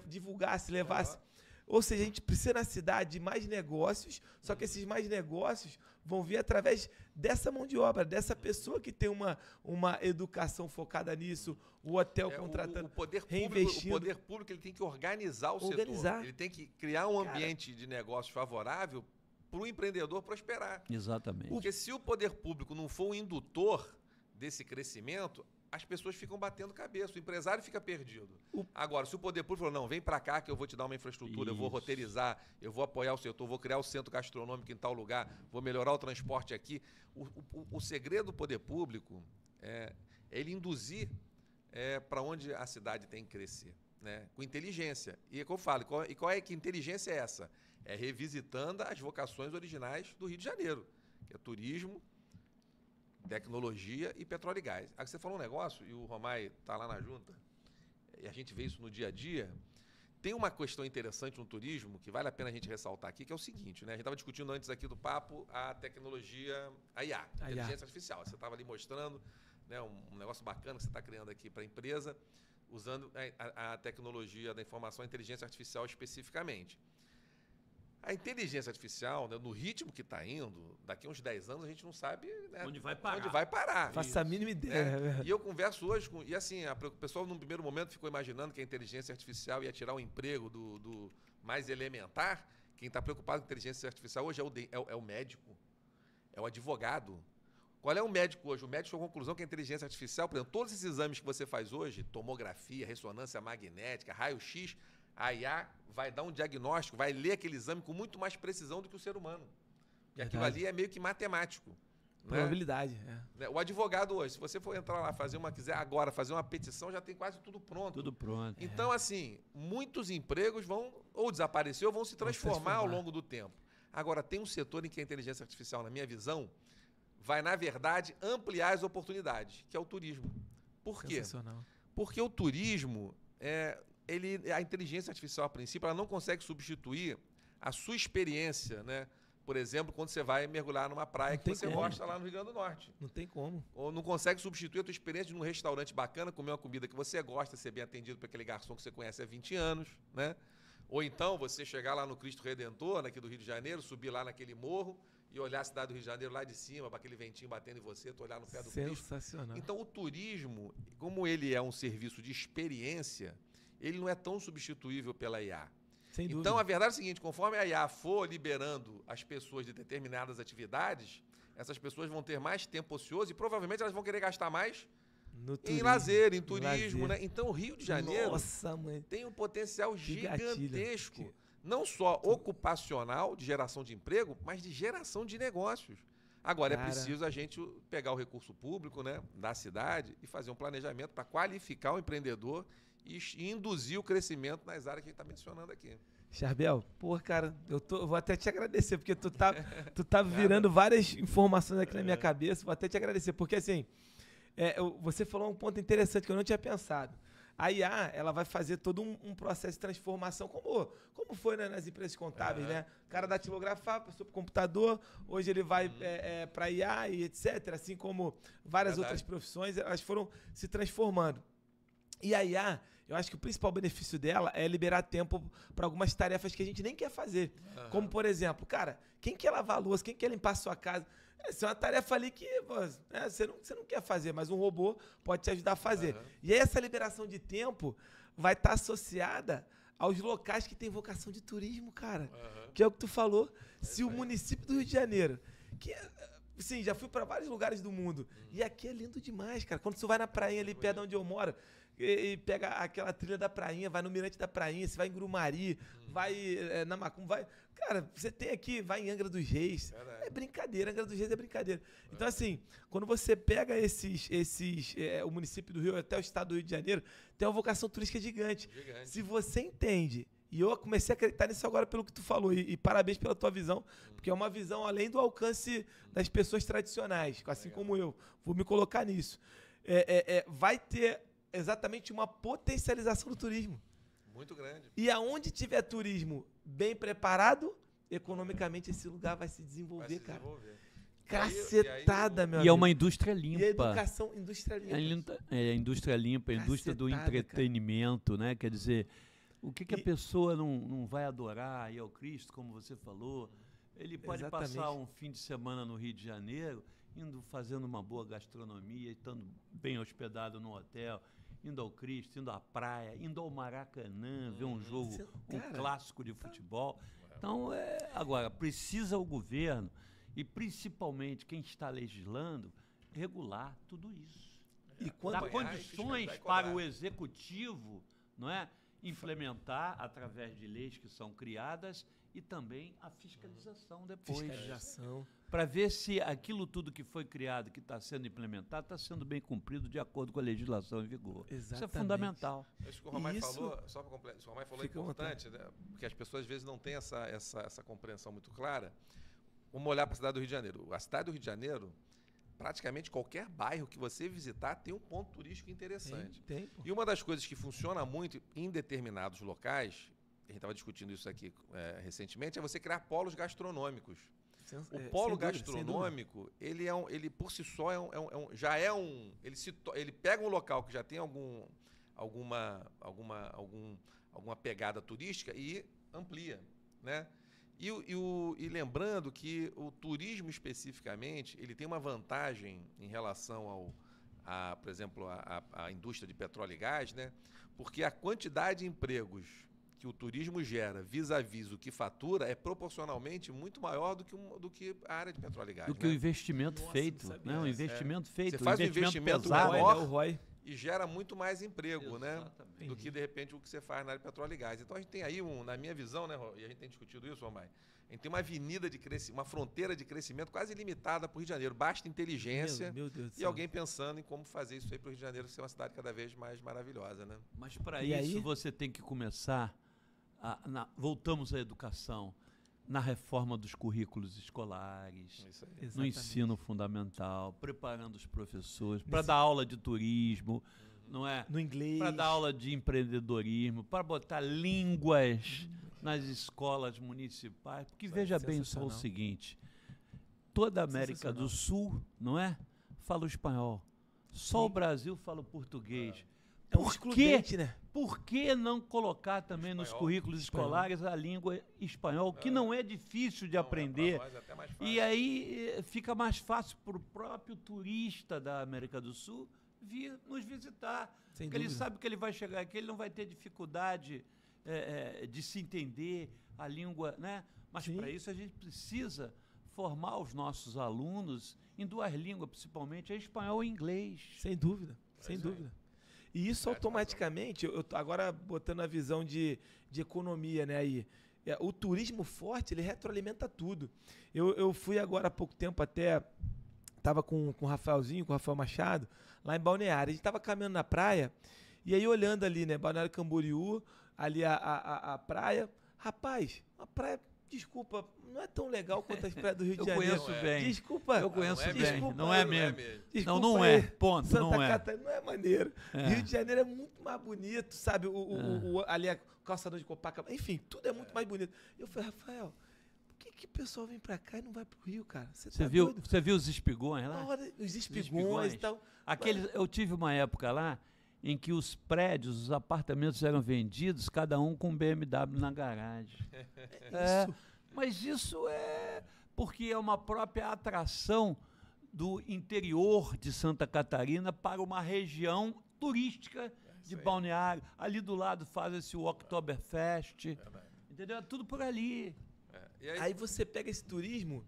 divulgasse, levasse. Ou seja, a gente precisa na cidade de mais negócios, só que esses mais negócios vão vir através dessa mão de obra, dessa pessoa que tem uma educação focada nisso, o hotel contratando, reinvestindo. O poder público ele tem que organizar o setor. Ele tem que criar um ambiente de negócio favorável para o empreendedor prosperar. Exatamente. Porque se o poder público não for o indutor desse crescimento, as pessoas ficam batendo cabeça, o empresário fica perdido. Agora, se o poder público falou, não, vem para cá que eu vou te dar uma infraestrutura, eu vou roteirizar, eu vou apoiar o setor, vou criar o centro gastronômico em tal lugar, vou melhorar o transporte aqui. O segredo do poder público é ele induzir para onde a cidade tem que crescer, né? Com inteligência. E é o que eu falo, que inteligência é essa? É revisitando as vocações originais do Rio de Janeiro, que é turismo, tecnologia e petróleo e gás. Aí você falou um negócio, e o Romay está lá na junta, e a gente vê isso no dia a dia. Tem uma questão interessante no turismo, que vale a pena a gente ressaltar aqui, que é o seguinte, né? A gente estava discutindo antes aqui do papo a tecnologia, a IA, inteligência artificial. Você estava ali mostrando, né, um negócio bacana que você está criando aqui para a empresa, usando a tecnologia da informação, a inteligência artificial especificamente. A inteligência artificial, né, no ritmo que está indo, daqui a uns 10 anos a gente não sabe, né, onde vai parar. Onde vai parar. Faça a mínima ideia. E eu converso hoje com... E assim, o pessoal no primeiro momento ficou imaginando que a inteligência artificial ia tirar o emprego do mais elementar. Quem está preocupado com a inteligência artificial hoje é o médico, é o advogado. Qual é o médico hoje? O médico chegou à conclusão que a inteligência artificial, por exemplo, todos esses exames que você faz hoje, tomografia, ressonância magnética, raio-x, a IA vai dar um diagnóstico, vai ler aquele exame com muito mais precisão do que o ser humano. E aquilo ali é meio que matemático. Probabilidade. Né? O advogado hoje, se você for entrar lá, quiser agora fazer uma petição, já tem quase tudo pronto. Tudo pronto. Então, assim, muitos empregos vão ou desaparecer ou vão se transformar ao longo do tempo. Agora, tem um setor em que a inteligência artificial, na minha visão, vai, na verdade, ampliar as oportunidades, que é o turismo. Por quê? Porque o turismo a inteligência artificial, a princípio, ela não consegue substituir a sua experiência, né? Por exemplo, quando você vai mergulhar numa praia que você gosta lá no Rio Grande do Norte. Não tem como. Ou não consegue substituir a tua experiência de um restaurante bacana, comer uma comida que você gosta, ser bem atendido por aquele garçom que você conhece há 20 anos, né? Ou então você chegar lá no Cristo Redentor, aqui do Rio de Janeiro, subir lá naquele morro e olhar a cidade do Rio de Janeiro lá de cima, para aquele ventinho batendo em você, tu olhar no pé do Cristo. Sensacional. Então, o turismo, como ele é um serviço de experiência, ele não é tão substituível pela IA. Sem dúvida. Então, a verdade é o seguinte, conforme a IA for liberando as pessoas de determinadas atividades, essas pessoas vão ter mais tempo ocioso e provavelmente elas vão querer gastar mais em lazer, em turismo, né? Então, o Rio de Janeiro tem um potencial gigantesco, não só ocupacional, de geração de emprego, mas de geração de negócios. Agora, é preciso a gente pegar o recurso público, né, da cidade e fazer um planejamento para qualificar o empreendedor e induzir o crescimento nas áreas que a gente está mencionando aqui. Charbel, cara, eu vou até te agradecer, porque tu tá virando várias informações aqui na minha cabeça, vou até te agradecer, porque assim, você falou um ponto interessante que eu não tinha pensado. A IA, ela vai fazer todo um processo de transformação, como foi, né, nas empresas contábeis, né? O cara datilografar, passou para o computador, hoje ele vai para IA e etc., assim como várias outras profissões, elas foram se transformando. E a IA, eu acho que o principal benefício dela é liberar tempo para algumas tarefas que a gente nem quer fazer. Como, por exemplo, cara, quem quer lavar a louça, quem quer limpar a sua casa? Essa é uma tarefa ali que você não quer fazer, mas um robô pode te ajudar a fazer. E aí essa liberação de tempo vai estar associada aos locais que têm vocação de turismo, cara. Que é o que tu falou. Se o município do Rio de Janeiro, que... Sim, já fui para vários lugares do mundo. E aqui é lindo demais, cara. Quando você vai na prainha ali perto de onde eu moro, e pega aquela trilha da prainha, vai no Mirante da Prainha, você vai em Grumari, vai na Macumba, vai... Cara, você tem aqui, vai em Angra dos Reis. É brincadeira, Angra dos Reis é brincadeira. Então, assim, quando você pega o município do Rio até o estado do Rio de Janeiro, tem uma vocação turística gigante. Se você entende... E eu comecei a acreditar nisso agora pelo que tu falou. E parabéns pela tua visão, porque é uma visão além do alcance das pessoas tradicionais, assim como eu. Vou me colocar nisso. Vai ter exatamente uma potencialização do turismo. Muito grande. E aonde tiver turismo bem preparado, economicamente esse lugar vai se desenvolver, cara. Cacetada, meu amigo. E é uma indústria limpa. E a educação, indústria limpa. É indústria limpa, a indústria do entretenimento, né? Quer dizer... O que a pessoa não vai adorar ir ao Cristo, como você falou? Ele pode passar um fim de semana no Rio de Janeiro, fazendo uma boa gastronomia, estando bem hospedado no hotel, indo ao Cristo, indo à praia, indo ao Maracanã, ver um jogo, um clássico de futebol. Então, agora, precisa o governo, e principalmente quem está legislando, regular tudo isso. E Dar quando Acompanhar, condições fiscalizar e para o cobrar. executivo, não é, implementar através de leis que são criadas e também a fiscalização depois, fiscalização. para ver se aquilo tudo que foi criado, que está sendo implementado, está sendo bem cumprido de acordo com a legislação em vigor. Isso é Exatamente. fundamental. Isso que o Romay Isso- falou, só para completar, isso que o Romay falou é Fica à importante, né? Porque as pessoas às vezes não têm essa compreensão muito clara. Vamos olhar para a cidade do Rio de Janeiro. A cidade do Rio de Janeiro, praticamente qualquer bairro que você visitar tem um ponto turístico interessante. Tem, pô. E uma das coisas que funciona muito em determinados locais, a gente estava discutindo isso aqui recentemente, é você criar polos gastronômicos. O polo gastronômico, ele por si só ele pega um local que já tem alguma pegada turística e amplia, né? E lembrando que o turismo especificamente, ele tem uma vantagem em relação por exemplo, à indústria de petróleo e gás, né? Porque a quantidade de empregos que o turismo gera vis-à-vis o que fatura é proporcionalmente muito maior do que a área de petróleo e gás. Do que o né? investimento Nossa, feito, não sabia. né? O investimento feito, Você faz o um investimento investimento pesado. ROI, maior. né? O ROI. E gera muito mais emprego, né? Exatamente. Do que, de repente, o que você faz na área de petróleo e gás. Então, a gente tem aí, na minha visão, né, e a gente tem discutido isso, Romay, a gente tem uma avenida de crescimento, uma fronteira de crescimento quase ilimitada para o Rio de Janeiro. Basta inteligência Meu Deus do e céu. alguém pensando em como fazer isso aí para o Rio de Janeiro ser uma cidade cada vez mais maravilhosa, né? Mas para E isso aí? você tem que começar, voltamos à educação, na reforma dos currículos escolares, Isso aí. no Exatamente. ensino fundamental, preparando os professores para dar aula de turismo, não é? No inglês. Para dar aula de empreendedorismo, para botar línguas nas escolas municipais, porque Isso é veja bem só o sensacional. seguinte, toda a América do Sensacional. Sul, não é? Fala o espanhol. Só Sim. o Brasil fala o português. É um Por quê? excludente, né? Por que não colocar também nos Espanhol. currículos escolares a língua espanhol, que não é difícil de Não, aprender? pra nós é até mais fácil. E aí fica mais fácil para o próprio turista da América do Sul vir nos visitar. Sem Porque ele dúvida. sabe que ele vai chegar aqui, ele não vai ter dificuldade de se entender a língua, né? Mas Sim. para isso a gente precisa formar os nossos alunos em duas línguas, principalmente é espanhol e inglês. Sem dúvida, sem isso aí. dúvida. E isso Verdade, automaticamente, eu tô agora botando a visão de economia, né, aí. O turismo forte, ele retroalimenta tudo. Eu fui agora há pouco tempo até, tava com o Rafaelzinho, com o Rafael Machado, lá em Balneário. A gente tava caminhando na praia, e aí olhando ali, né, Balneário Camboriú, ali a praia. Rapaz, a praia, desculpa, não é tão legal quanto as praias do Rio de Eu Janeiro. conheço bem. Desculpa. Eu conheço não é bem. mesmo. Não é Desculpa, mesmo. Desculpa Não aí, é. Ponto, Santa não é. Catarina não é maneiro. É. Rio de Janeiro é muito mais bonito, sabe? Ali a calçadão de Copacabana. Enfim, tudo é muito mais bonito. Eu falei, Rafael, por que o pessoal vem pra cá e não vai pro Rio, cara? Você tá doido? Você viu os espigões lá? Na hora, os espigões espigões. e tal. Eu tive uma época lá em que os prédios, os apartamentos eram vendidos, cada um com um BMW na garagem. É, mas isso é porque é uma própria atração do interior de Santa Catarina para uma região turística de aí. Balneário. Ali do lado faz-se o Oktoberfest. Verdade. Entendeu? É tudo por ali. E Aí você pega esse turismo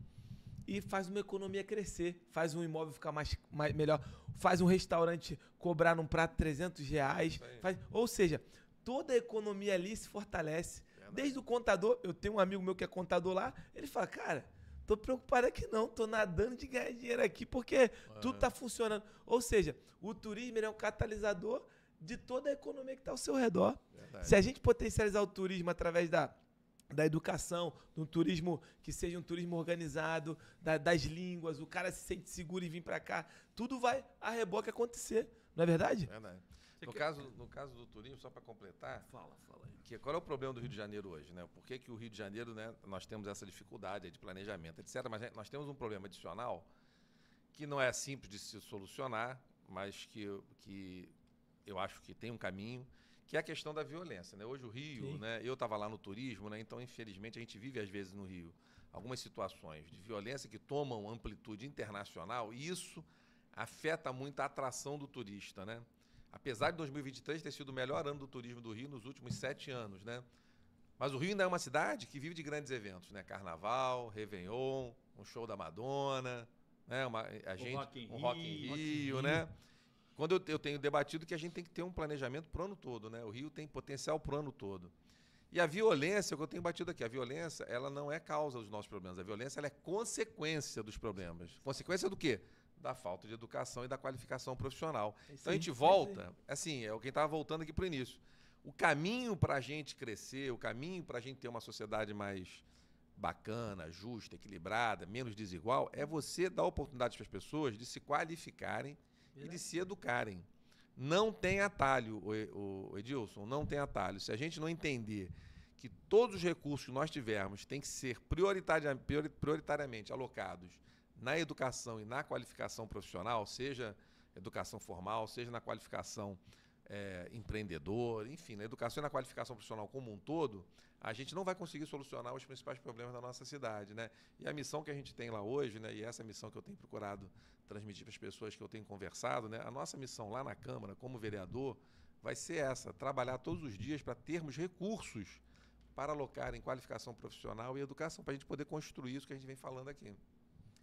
e faz uma economia crescer, faz um imóvel ficar melhor, faz um restaurante cobrar num prato R$300, Isso aí. ou seja, toda a economia ali se fortalece. Verdade. Desde o contador, eu tenho um amigo meu que é contador lá, ele fala, cara, tô preocupado aqui não, tô nadando de ganhar dinheiro aqui porque tudo tá funcionando. Ou seja, o turismo ele é um catalisador de toda a economia que está ao seu redor. Verdade. Se a gente potencializar o turismo através da educação, do turismo que seja um turismo organizado, das línguas, o cara se sente seguro em vir para cá, tudo vai a reboque acontecer, não é verdade? Verdade. No caso do turismo, só para completar, Fala aí. qual é o problema do Rio de Janeiro hoje, né? Por que o Rio de Janeiro, né, nós temos essa dificuldade de planejamento, etc. Mas nós temos um problema adicional que não é simples de se solucionar, mas que eu acho que tem um caminho, que é a questão da violência, né? Hoje o Rio, Sim. né, eu estava lá no turismo, né, então infelizmente a gente vive às vezes no Rio algumas situações de violência que tomam amplitude internacional e isso afeta muito a atração do turista, né? Apesar de 2023 ter sido o melhor ano do turismo do Rio nos últimos 7 anos, né? Mas o Rio ainda é uma cidade que vive de grandes eventos, né? Carnaval, Réveillon, um show da Madonna, né? Um Rock in Rio, né? Quando eu tenho debatido que a gente tem que ter um planejamento para o ano todo, né? O Rio tem potencial para o ano todo. E a violência, o que eu tenho batido aqui, a violência, ela não é causa dos nossos problemas. A violência, ela é consequência dos problemas. Consequência do quê? Da falta de educação e da qualificação profissional. Então a gente volta, assim, é o que estava voltando aqui para o início. O caminho para a gente crescer, o caminho para a gente ter uma sociedade mais bacana, justa, equilibrada, menos desigual, é você dar oportunidades para as pessoas de se qualificarem e de se educarem. Não tem atalho, o Edilson, não tem atalho. Se a gente não entender que todos os recursos que nós tivermos têm que ser prioritariamente alocados na educação e na qualificação profissional, seja educação formal, seja na qualificação empreendedor, enfim, na educação e na qualificação profissional como um todo, a gente não vai conseguir solucionar os principais problemas da nossa cidade, né? E a missão que a gente tem lá hoje, né? E essa missão que eu tenho procurado transmitir para as pessoas que eu tenho conversado, né? A nossa missão lá na Câmara, como vereador, vai ser essa, trabalhar todos os dias para termos recursos para alocar em qualificação profissional e educação, para a gente poder construir isso que a gente vem falando aqui.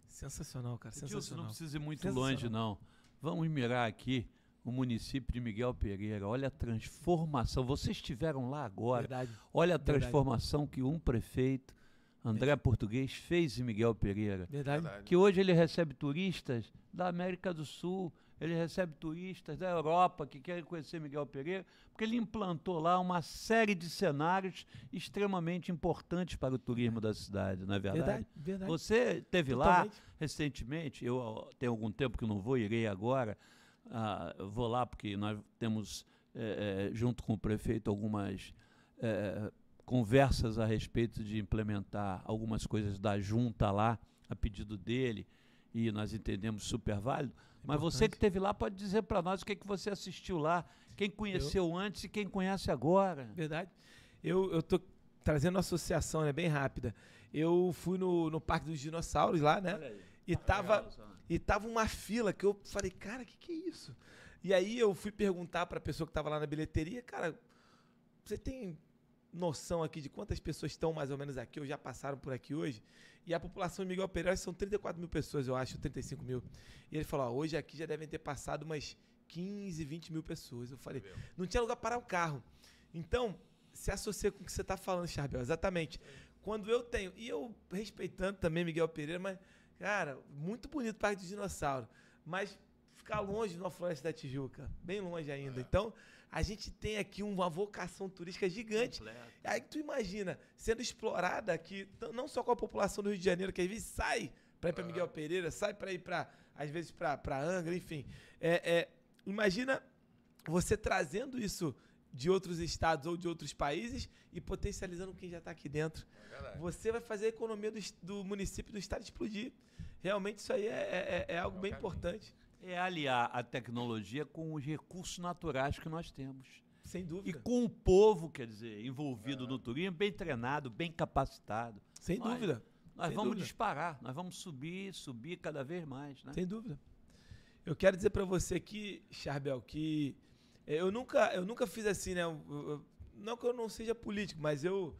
Sensacional, cara, sensacional. Edilson, não precisa ir muito longe, não. Vamos mirar aqui o município de Miguel Pereira. Olha a transformação. Vocês estiveram lá agora. Verdade. Olha a transformação que um prefeito, André Português, fez em Miguel Pereira. Verdade. Que hoje ele recebe turistas da América do Sul, ele recebe turistas da Europa que querem conhecer Miguel Pereira, porque ele implantou lá uma série de cenários extremamente importantes para o turismo da cidade, não é verdade? Verdade, verdade. Você esteve lá recentemente, eu tenho algum tempo que eu não vou, irei agora. Vou lá porque nós temos, junto com o prefeito, algumas conversas a respeito de implementar algumas coisas da junta lá, a pedido dele, e nós entendemos super válido. Mas você que esteve lá pode dizer para nós o que você assistiu lá, quem conheceu antes e quem conhece agora. Verdade. Eu estou trazendo uma associação, né, bem rápida. Eu fui no Parque dos Dinossauros lá, né? E tava uma fila que eu falei, cara, o que é isso? E aí eu fui perguntar para a pessoa que estava lá na bilheteria, cara, você tem noção aqui de quantas pessoas estão mais ou menos aqui ou já passaram por aqui hoje? E a população de Miguel Pereira são 34 mil pessoas, eu acho, 35 mil. E ele falou, hoje aqui já devem ter passado umas 15, 20 mil pessoas. Eu falei, não tinha lugar para parar o carro. Então, se associa com o que você está falando, Charbel, exatamente. Quando eu tenho, e eu respeitando também Miguel Pereira, mas, cara, muito bonito o Parque dos Dinossauros, mas ficar longe de uma Floresta da Tijuca, bem longe ainda. Então, a gente tem aqui uma vocação turística gigante. Aí tu imagina, sendo explorada aqui, não só com a população do Rio de Janeiro, que às vezes sai para ir para Miguel Pereira, sai para ir às vezes para Angra, enfim. Imagina você trazendo isso de outros estados ou de outros países e potencializando quem já está aqui dentro. Você vai fazer a economia do município, do estado explodir. Realmente isso aí é algo bem importante. É aliar a tecnologia com os recursos naturais que nós temos. Sem dúvida. E com o povo, quer dizer, envolvido no turismo, bem treinado, bem capacitado. Sem dúvida. Nós vamos disparar, nós vamos subir cada vez mais, né? Sem dúvida. Eu quero dizer para você aqui, Charbel, que eu nunca fiz assim, né? Não que eu não seja político, mas eu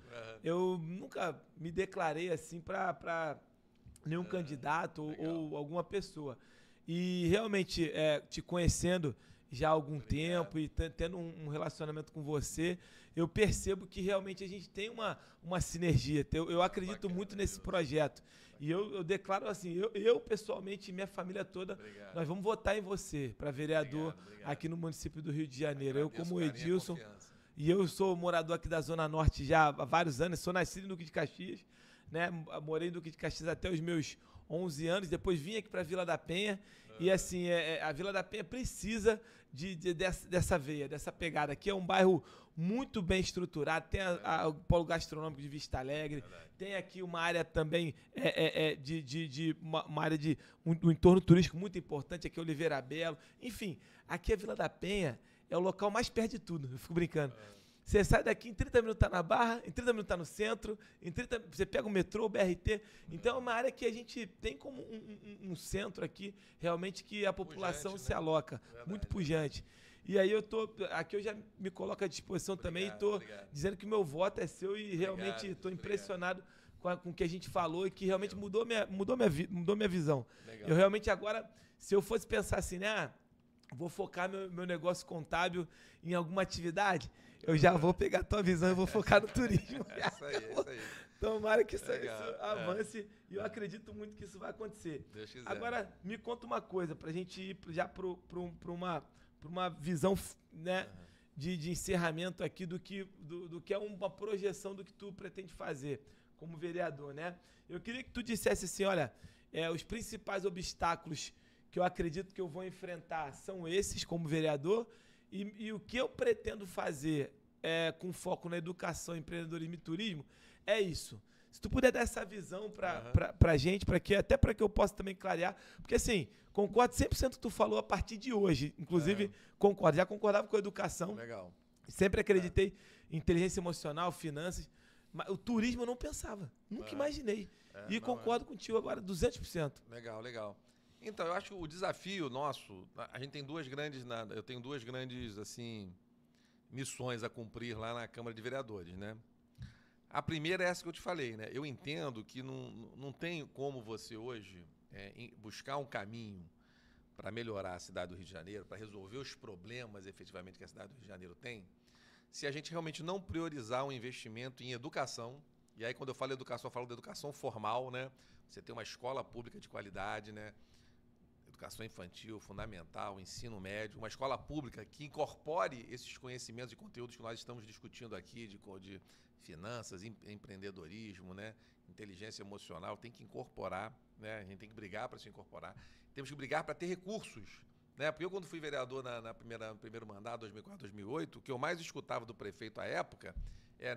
nunca me declarei assim para nenhum candidato ou alguma pessoa. E realmente, te conhecendo já há algum tempo e tendo um relacionamento com você, eu percebo que realmente a gente tem uma sinergia. Eu acredito muito nesse projeto. E eu declaro assim, eu pessoalmente e minha família toda, nós vamos votar em você para vereador aqui no município do Rio de Janeiro. Eu como Edilson, e eu sou morador aqui da Zona Norte já há vários anos, sou nascido em Duque de Caxias, né? Morei em Duque de Caxias até os meus 11 anos, depois vim aqui para a Vila da Penha, e assim, a Vila da Penha precisa dessa veia, dessa pegada. Aqui é um bairro muito bem estruturado, tem o polo gastronômico de Vista Alegre, tem aqui uma área também, uma área de um entorno turístico muito importante, aqui é Oliveira Belo, enfim, aqui a Vila da Penha é o local mais perto de tudo, eu fico brincando. Você sai daqui, em 30 minutos está na Barra, em 30 minutos está no centro, você pega o metrô, o BRT. Então é uma área que a gente tem como um centro aqui, realmente, que a população se aloca. Muito pujante. E aí aqui eu já me coloco à disposição também e tô dizendo que o meu voto é seu e realmente estou impressionado com o que a gente falou e que realmente mudou minha visão. Legal. Eu realmente agora, se eu fosse pensar assim, né, vou focar meu negócio contábil em alguma atividade, eu já vou pegar a tua visão e vou focar no turismo. É isso aí. Tomara que isso avance e eu acredito muito que isso vai acontecer. Deus quiser. Agora, me conta uma coisa, pra gente ir já pra uma visão, né, de encerramento aqui do que é uma projeção do que tu pretende fazer como vereador, né? Eu queria que tu dissesse assim, olha, os principais obstáculos que eu acredito que eu vou enfrentar são esses como vereador e o que eu pretendo fazer com foco na educação, empreendedorismo e turismo é isso. Se tu puder dar essa visão pra gente, até para que eu possa também clarear, porque assim, concordo 100% com o que tu falou a partir de hoje, inclusive concordo, já concordava com a educação, Legal. sempre acreditei em inteligência emocional, finanças, mas o turismo eu não pensava, nunca imaginei, e concordo contigo agora 200%. Legal. Então, eu acho que o desafio nosso, a gente tem eu tenho duas grandes, assim, missões a cumprir lá na Câmara de Vereadores, né? A primeira é essa que eu te falei, né? Eu entendo que não tem como você hoje buscar um caminho para melhorar a cidade do Rio de Janeiro, para resolver os problemas efetivamente que a cidade do Rio de Janeiro tem, se a gente realmente não priorizar um investimento em educação. E aí, quando eu falo educação, eu falo da educação formal, né? Você tem uma escola pública de qualidade, né? Educação infantil, fundamental, ensino médio, uma escola pública que incorpore esses conhecimentos e conteúdos que nós estamos discutindo aqui, de finanças, empreendedorismo, né? Inteligência emocional, tem que incorporar, né? A gente tem que brigar para se incorporar. Temos que brigar para ter recursos, né? Porque eu, quando fui vereador no primeiro mandato, 2004, 2008, o que eu mais escutava do prefeito à época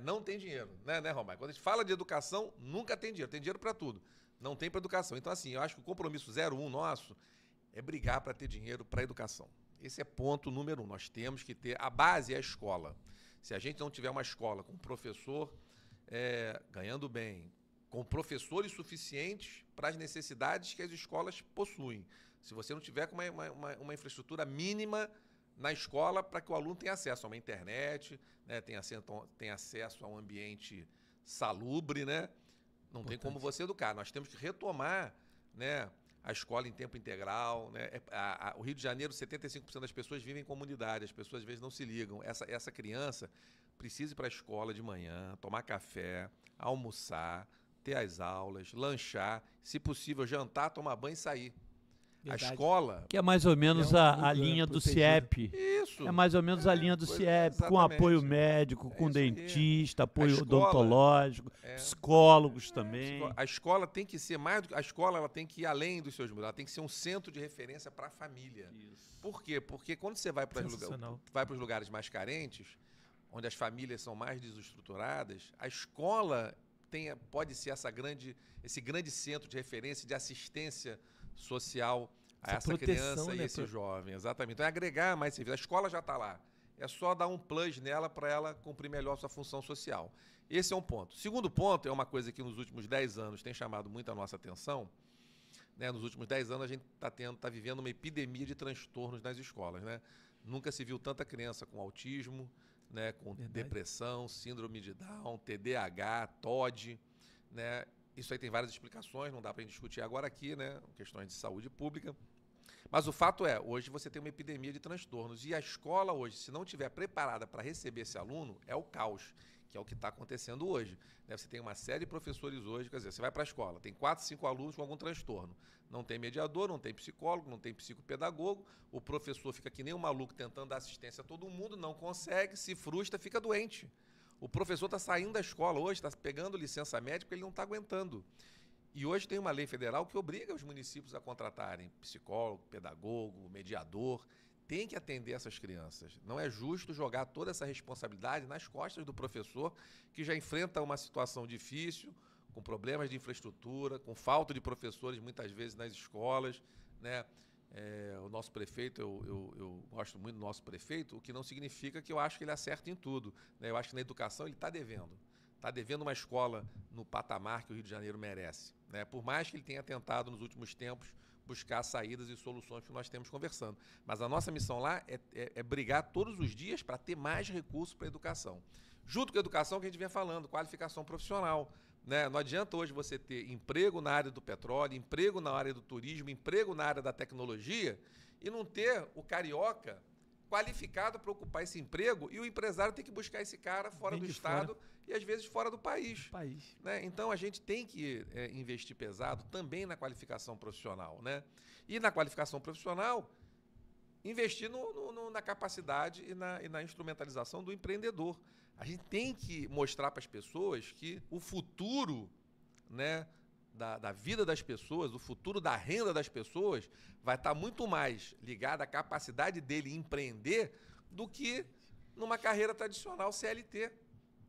não tem dinheiro, né, Romário? Quando a gente fala de educação, nunca tem dinheiro para tudo. Não tem para educação. Então, assim, eu acho que o compromisso 01 nosso é brigar para ter dinheiro para a educação. Esse é ponto número 1. Nós temos que ter... A base é a escola. Se a gente não tiver uma escola com professor ganhando bem, com professores suficientes para as necessidades que as escolas possuem, se você não tiver com uma infraestrutura mínima na escola para que o aluno tenha acesso a uma internet, né, tenha acesso a um ambiente salubre, né, não tem como você educar. Nós temos que retomar, né, a escola em tempo integral, né? O Rio de Janeiro, 75% das pessoas vivem em comunidade, as pessoas às vezes não se ligam. Essa criança precisa ir para a escola de manhã, tomar café, almoçar, ter as aulas, lanchar, se possível jantar, tomar banho e sair. Verdade. A escola... Que é mais ou menos a linha do CIEP. Isso. É mais ou menos a linha do CIEP, com apoio médico, com dentista, apoio odontológico, psicólogos também. A escola tem que ser mais do que... A escola ela tem que ir além dos seus muros, ela tem que ser um centro de referência para a família. Isso. Por quê? Porque quando você vai para os lugares mais carentes, onde as famílias são mais desestruturadas, a escola pode ser esse grande centro de referência, de assistência social a essa criança, né, e esse jovem. Exatamente. Então é agregar mais serviço. A escola já está lá. É só dar um plus nela para ela cumprir melhor sua função social. Esse é um ponto. Segundo ponto, é uma coisa que nos últimos 10 anos tem chamado muito a nossa atenção. Né? Nos últimos 10 anos a gente está vivendo uma epidemia de transtornos nas escolas. Né? Nunca se viu tanta criança com autismo, né? Com depressão, síndrome de Down, TDAH, TOD, né? Isso aí tem várias explicações, não dá para a gente discutir agora aqui, né? Questões de saúde pública. Mas o fato é, hoje você tem uma epidemia de transtornos. E a escola hoje, se não estiver preparada para receber esse aluno, é o caos, que é o que está acontecendo hoje. Né? Você tem uma série de professores hoje, quer dizer, você vai para a escola, tem 4, 5 alunos com algum transtorno. Não tem mediador, não tem psicólogo, não tem psicopedagogo. O professor fica que nem um maluco tentando dar assistência a todo mundo, não consegue, se frustra, fica doente. O professor está saindo da escola hoje, está pegando licença médica porque ele não está aguentando. E hoje tem uma lei federal que obriga os municípios a contratarem psicólogo, pedagogo, mediador. Tem que atender essas crianças. Não é justo jogar toda essa responsabilidade nas costas do professor, que já enfrenta uma situação difícil, com problemas de infraestrutura, com falta de professores muitas vezes nas escolas, né? O nosso prefeito, eu gosto muito do nosso prefeito, o que não significa que eu acho que ele acerta em tudo, né? Eu acho que na educação ele está devendo. Está devendo uma escola no patamar que o Rio de Janeiro merece, né? Por mais que ele tenha tentado nos últimos tempos buscar saídas e soluções que nós temos conversando. Mas a nossa missão lá é brigar todos os dias para ter mais recursos para a educação. Junto com a educação que a gente vinha falando, qualificação profissional. Né? Não adianta hoje você ter emprego na área do petróleo, emprego na área do turismo, emprego na área da tecnologia e não ter o carioca qualificado para ocupar esse emprego e o empresário tem que buscar esse cara fora do estado e às vezes fora do país. Né? Então a gente tem que investir pesado também na qualificação profissional. Né? E na qualificação profissional, investir na capacidade e na instrumentalização do empreendedor. A gente tem que mostrar para as pessoas que o futuro, né, da vida das pessoas, o futuro da renda das pessoas vai estar muito mais ligado à capacidade dele empreender do que numa carreira tradicional CLT.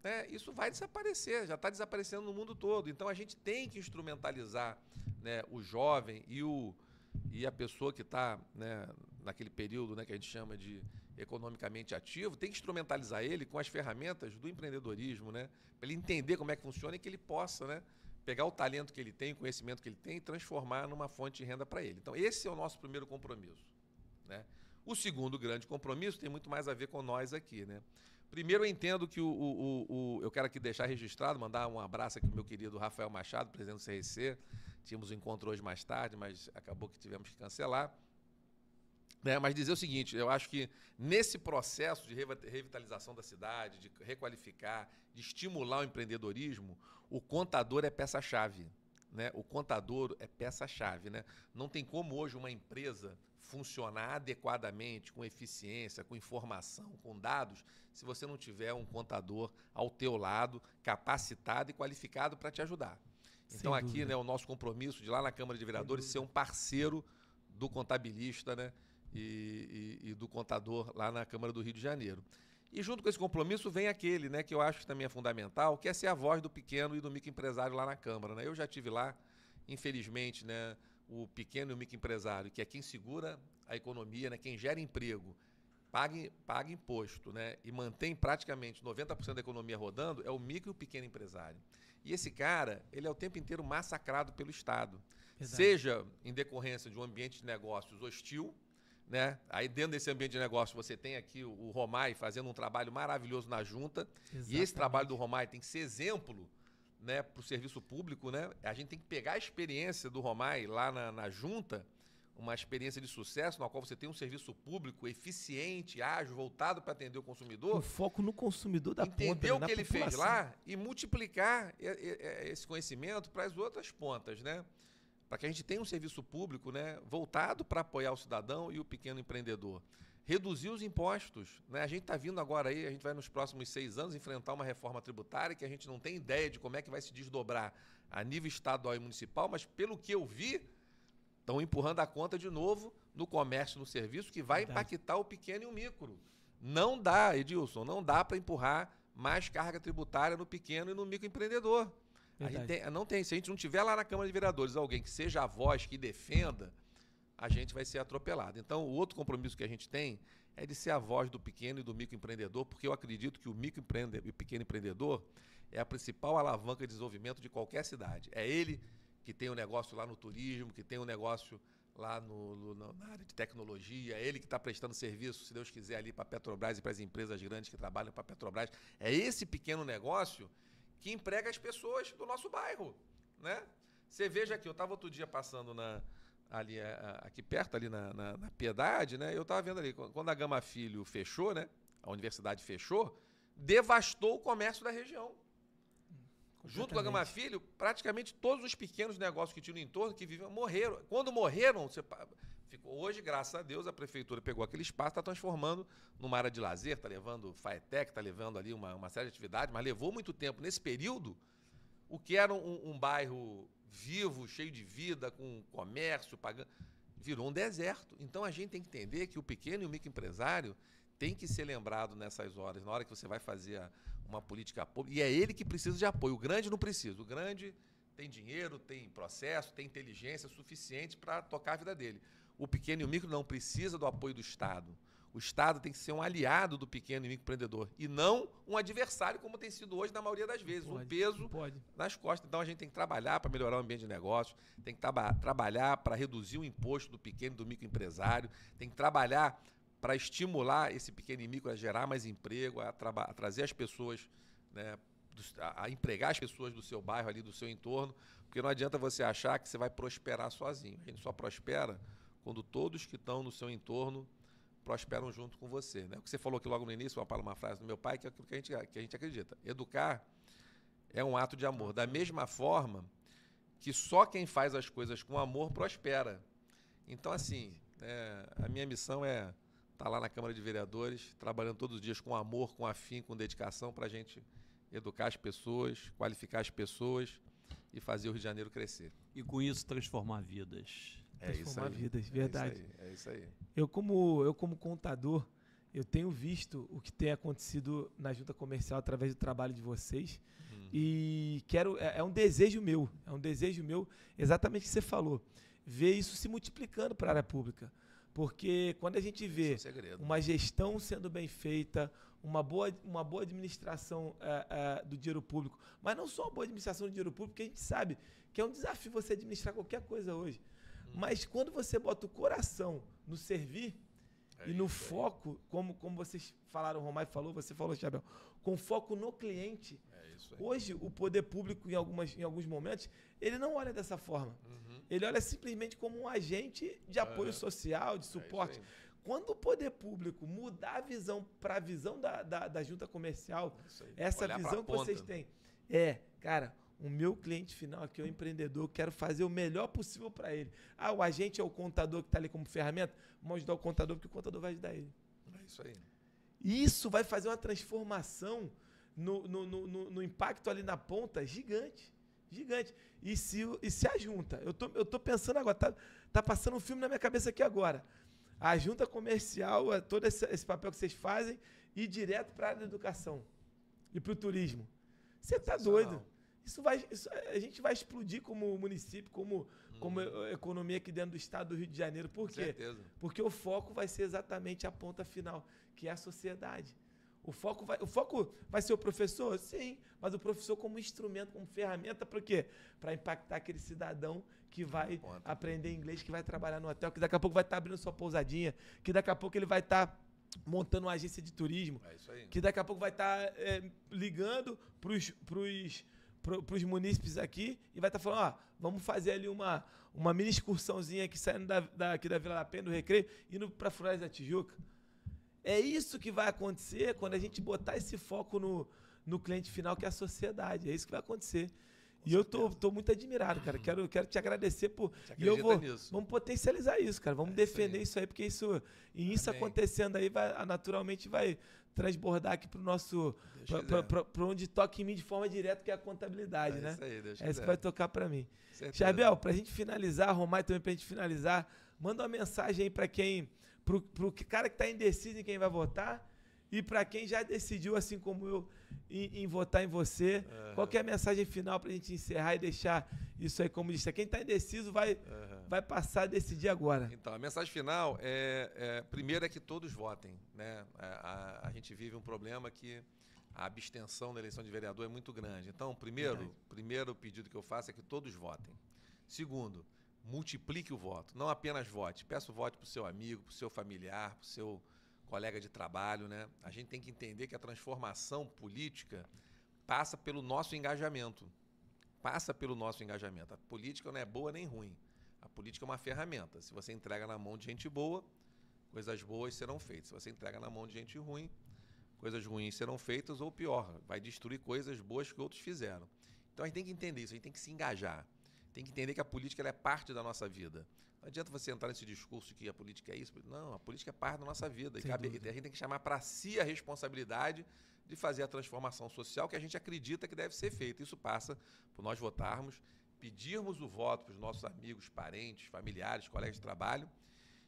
Né? Isso vai desaparecer, já está desaparecendo no mundo todo. Então, a gente tem que instrumentalizar, né, o jovem e a pessoa que está, né, naquele período, né, que a gente chama de economicamente ativo, tem que instrumentalizar ele com as ferramentas do empreendedorismo, né, para ele entender como é que funciona e que ele possa, né, pegar o talento que ele tem, o conhecimento que ele tem e transformar numa fonte de renda para ele. Então, esse é o nosso primeiro compromisso. Né? O segundo grande compromisso tem muito mais a ver com nós aqui. Né? Primeiro, eu entendo que eu quero aqui deixar registrado, mandar um abraço aqui para o meu querido Rafael Machado, presidente do CRC. Tínhamos um encontro hoje mais tarde, mas acabou que tivemos que cancelar. Mas dizer o seguinte, eu acho que nesse processo de revitalização da cidade, de requalificar, de estimular o empreendedorismo, o contador é peça-chave. Né? O contador é peça-chave. Né? Não tem como hoje uma empresa funcionar adequadamente, com eficiência, com informação, com dados, se você não tiver um contador ao teu lado, capacitado e qualificado para te ajudar. Então aqui, né, o nosso compromisso de lá na Câmara de Vereadores ser um parceiro do contabilista, né, e do contador lá na Câmara do Rio de Janeiro. E junto com esse compromisso vem aquele, né, que eu acho que também é fundamental, que é ser a voz do pequeno e do microempresário lá na Câmara. Né? Eu já estive lá, infelizmente, né, o pequeno e o microempresário, que é quem segura a economia, né, quem gera emprego, paga imposto, né, e mantém praticamente 90% da economia rodando, é o micro e o pequeno empresário. E esse cara, ele é o tempo inteiro massacrado pelo Estado. Exato. Seja em decorrência de um ambiente de negócios hostil, né? Aí dentro desse ambiente de negócio você tem aqui o Romai fazendo um trabalho maravilhoso na junta. Exatamente. E esse trabalho do Romai tem que ser exemplo, né, para o serviço público. Né? A gente tem que pegar a experiência do Romai lá na junta, uma experiência de sucesso, na qual você tem um serviço público eficiente, ágil, voltado para atender o consumidor. O foco no consumidor da ponta, entender o que ele fez lá e multiplicar esse conhecimento para as outras pontas, né? Para que a gente tenha um serviço público, né, voltado para apoiar o cidadão e o pequeno empreendedor. Reduzir os impostos. Né? A gente está vindo agora aí, a gente vai nos próximos 6 anos enfrentar uma reforma tributária que a gente não tem ideia de como é que vai se desdobrar a nível estadual e municipal, mas pelo que eu vi, estão empurrando a conta de novo no comércio, no serviço, que vai impactar o pequeno e o micro. Não dá, Edilson, não dá para empurrar mais carga tributária no pequeno e no microempreendedor. Não tem. Se a gente não tiver lá na Câmara de Vereadores alguém que seja a voz, que defenda, a gente vai ser atropelado. Então, o outro compromisso que a gente tem é de ser a voz do pequeno e do microempreendedor, porque eu acredito que o microempreendedor e o pequeno empreendedor é a principal alavanca de desenvolvimento de qualquer cidade. É ele que tem um negócio lá no turismo, que tem um negócio lá na área de tecnologia, é ele que está prestando serviço, se Deus quiser, ali para a Petrobras e para as empresas grandes que trabalham para a Petrobras. É esse pequeno negócio que emprega as pessoas do nosso bairro, né? Você veja aqui, eu estava outro dia passando aqui perto, ali na Piedade, né? Eu estava vendo ali, quando a Gama Filho fechou, né? A universidade fechou, devastou o comércio da região. Junto com a Gama Filho, praticamente todos os pequenos negócios que tinham no entorno, que viviam, morreram. Quando morreram, hoje, graças a Deus, a prefeitura pegou aquele espaço, está transformando numa área de lazer, está levando Faetec, está levando ali uma série de atividades, mas levou muito tempo. Nesse período, o que era um bairro vivo, cheio de vida, com comércio, pagando, virou um deserto. Então, a gente tem que entender que o pequeno e o microempresário tem que ser lembrado nessas horas, na hora que você vai fazer uma política pública, e é ele que precisa de apoio. O grande não precisa. O grande tem dinheiro, tem processo, tem inteligência suficiente para tocar a vida dele. O pequeno e o micro não precisa do apoio do Estado. O Estado tem que ser um aliado do pequeno e microempreendedor e não um adversário, como tem sido hoje na maioria das vezes. Um peso nas costas. Então, a gente tem que trabalhar para melhorar o ambiente de negócio, tem que trabalhar para reduzir o imposto do pequeno e do microempresário, tem que trabalhar para estimular esse pequeno e micro a gerar mais emprego, a trazer as pessoas, né, a empregar as pessoas do seu bairro ali, do seu entorno, porque não adianta você achar que você vai prosperar sozinho. A gente só prospera quando todos que estão no seu entorno prosperam junto com você, né? O que você falou aqui logo no início, uma frase do meu pai, que é aquilo que a gente acredita. Educar é um ato de amor. Da mesma forma que só quem faz as coisas com amor prospera. Então, assim, a minha missão é estar lá na Câmara de Vereadores, trabalhando todos os dias com amor, com afinco, com dedicação, para a gente educar as pessoas, qualificar as pessoas e fazer o Rio de Janeiro crescer. E com isso transformar vidas. Transformar vidas, verdade. É isso aí. Eu como contador, eu tenho visto o que tem acontecido na junta comercial através do trabalho de vocês. E é um desejo meu, exatamente o que você falou, ver isso se multiplicando para a área pública. Porque quando a gente vê uma gestão sendo bem feita, uma boa administração do dinheiro público, mas não só uma boa administração do dinheiro público, porque a gente sabe que é um desafio você administrar qualquer coisa hoje. Mas quando você bota o coração no servir e no foco, como vocês falaram, o Romay falou, você falou, Chabel, com foco no cliente, hoje o poder público, em alguns momentos, ele não olha dessa forma. Ele olha simplesmente como um agente de apoio social, de suporte. Quando o poder público mudar a visão para a visão da junta comercial, essa visão que vocês têm, cara, o meu cliente final aqui é o empreendedor, eu quero fazer o melhor possível para ele. O agente é o contador que está ali como ferramenta, vamos ajudar o contador, porque o contador vai ajudar ele. É isso aí. Isso vai fazer uma transformação no impacto ali na ponta gigante. Gigante. E se a junta, eu tô pensando agora, tá passando um filme na minha cabeça aqui agora. A junta comercial, todo esse papel que vocês fazem, ir direto para a área da educação e para o turismo. Você tá doido? A gente vai explodir como município, como economia aqui dentro do estado do Rio de Janeiro. Por quê? Porque o foco vai ser exatamente a ponta final, que é a sociedade. O foco vai ser o professor? Sim, mas o professor como instrumento, como ferramenta, para quê? Para impactar aquele cidadão que vai aprender inglês, que vai trabalhar no hotel, que daqui a pouco vai estar abrindo sua pousadinha, que daqui a pouco ele vai estar montando uma agência de turismo, que daqui a pouco vai estar ligando para os munícipes aqui e vai estar falando, vamos fazer ali uma mini excursãozinha aqui, saindo aqui da Vila da Penha, do Recreio, indo para Florais da Tijuca. É isso que vai acontecer quando a gente botar esse foco no cliente final, que é a sociedade. É isso que vai acontecer. E eu tô muito admirado, cara. Quero te agradecer por... Vamos potencializar isso, cara. Vamos defender isso aí, porque isso acontecendo aí, naturalmente vai transbordar aqui pro nosso... Para onde toca em mim de forma direta, que é a contabilidade, né? Isso aí, Deus isso que vai tocar para mim. Chabel, pra gente finalizar, Romay também pra gente finalizar, manda uma mensagem aí para quem... Pro cara que está indeciso em quem vai votar e para quem já decidiu, assim como eu, em votar em você. Qual que é a mensagem final para a gente encerrar e deixar isso aí como lista? Quem está indeciso vai passar a decidir agora. Então, a mensagem final primeiro é que todos votem, né? A gente vive um problema que a abstenção na eleição de vereador é muito grande. Então, primeiro pedido que eu faço é que todos votem. Segundo, multiplique o voto, não apenas vote. Peça o voto para o seu amigo, para o seu familiar, para o seu colega de trabalho, né? A gente tem que entender que a transformação política passa pelo nosso engajamento. A política não é boa nem ruim. A política é uma ferramenta. Se você entrega na mão de gente boa, coisas boas serão feitas. Se você entrega na mão de gente ruim, coisas ruins serão feitas, ou pior, vai destruir coisas boas que outros fizeram. Então a gente tem que entender isso, a gente tem que se engajar. Tem que entender que a política ela é parte da nossa vida. Não adianta você entrar nesse discurso que a política é isso. Não, a política é parte da nossa vida. E a gente tem que chamar para si a responsabilidade de fazer a transformação social que a gente acredita que deve ser feita. Isso passa por nós votarmos, pedirmos o voto para os nossos amigos, parentes, familiares, colegas de trabalho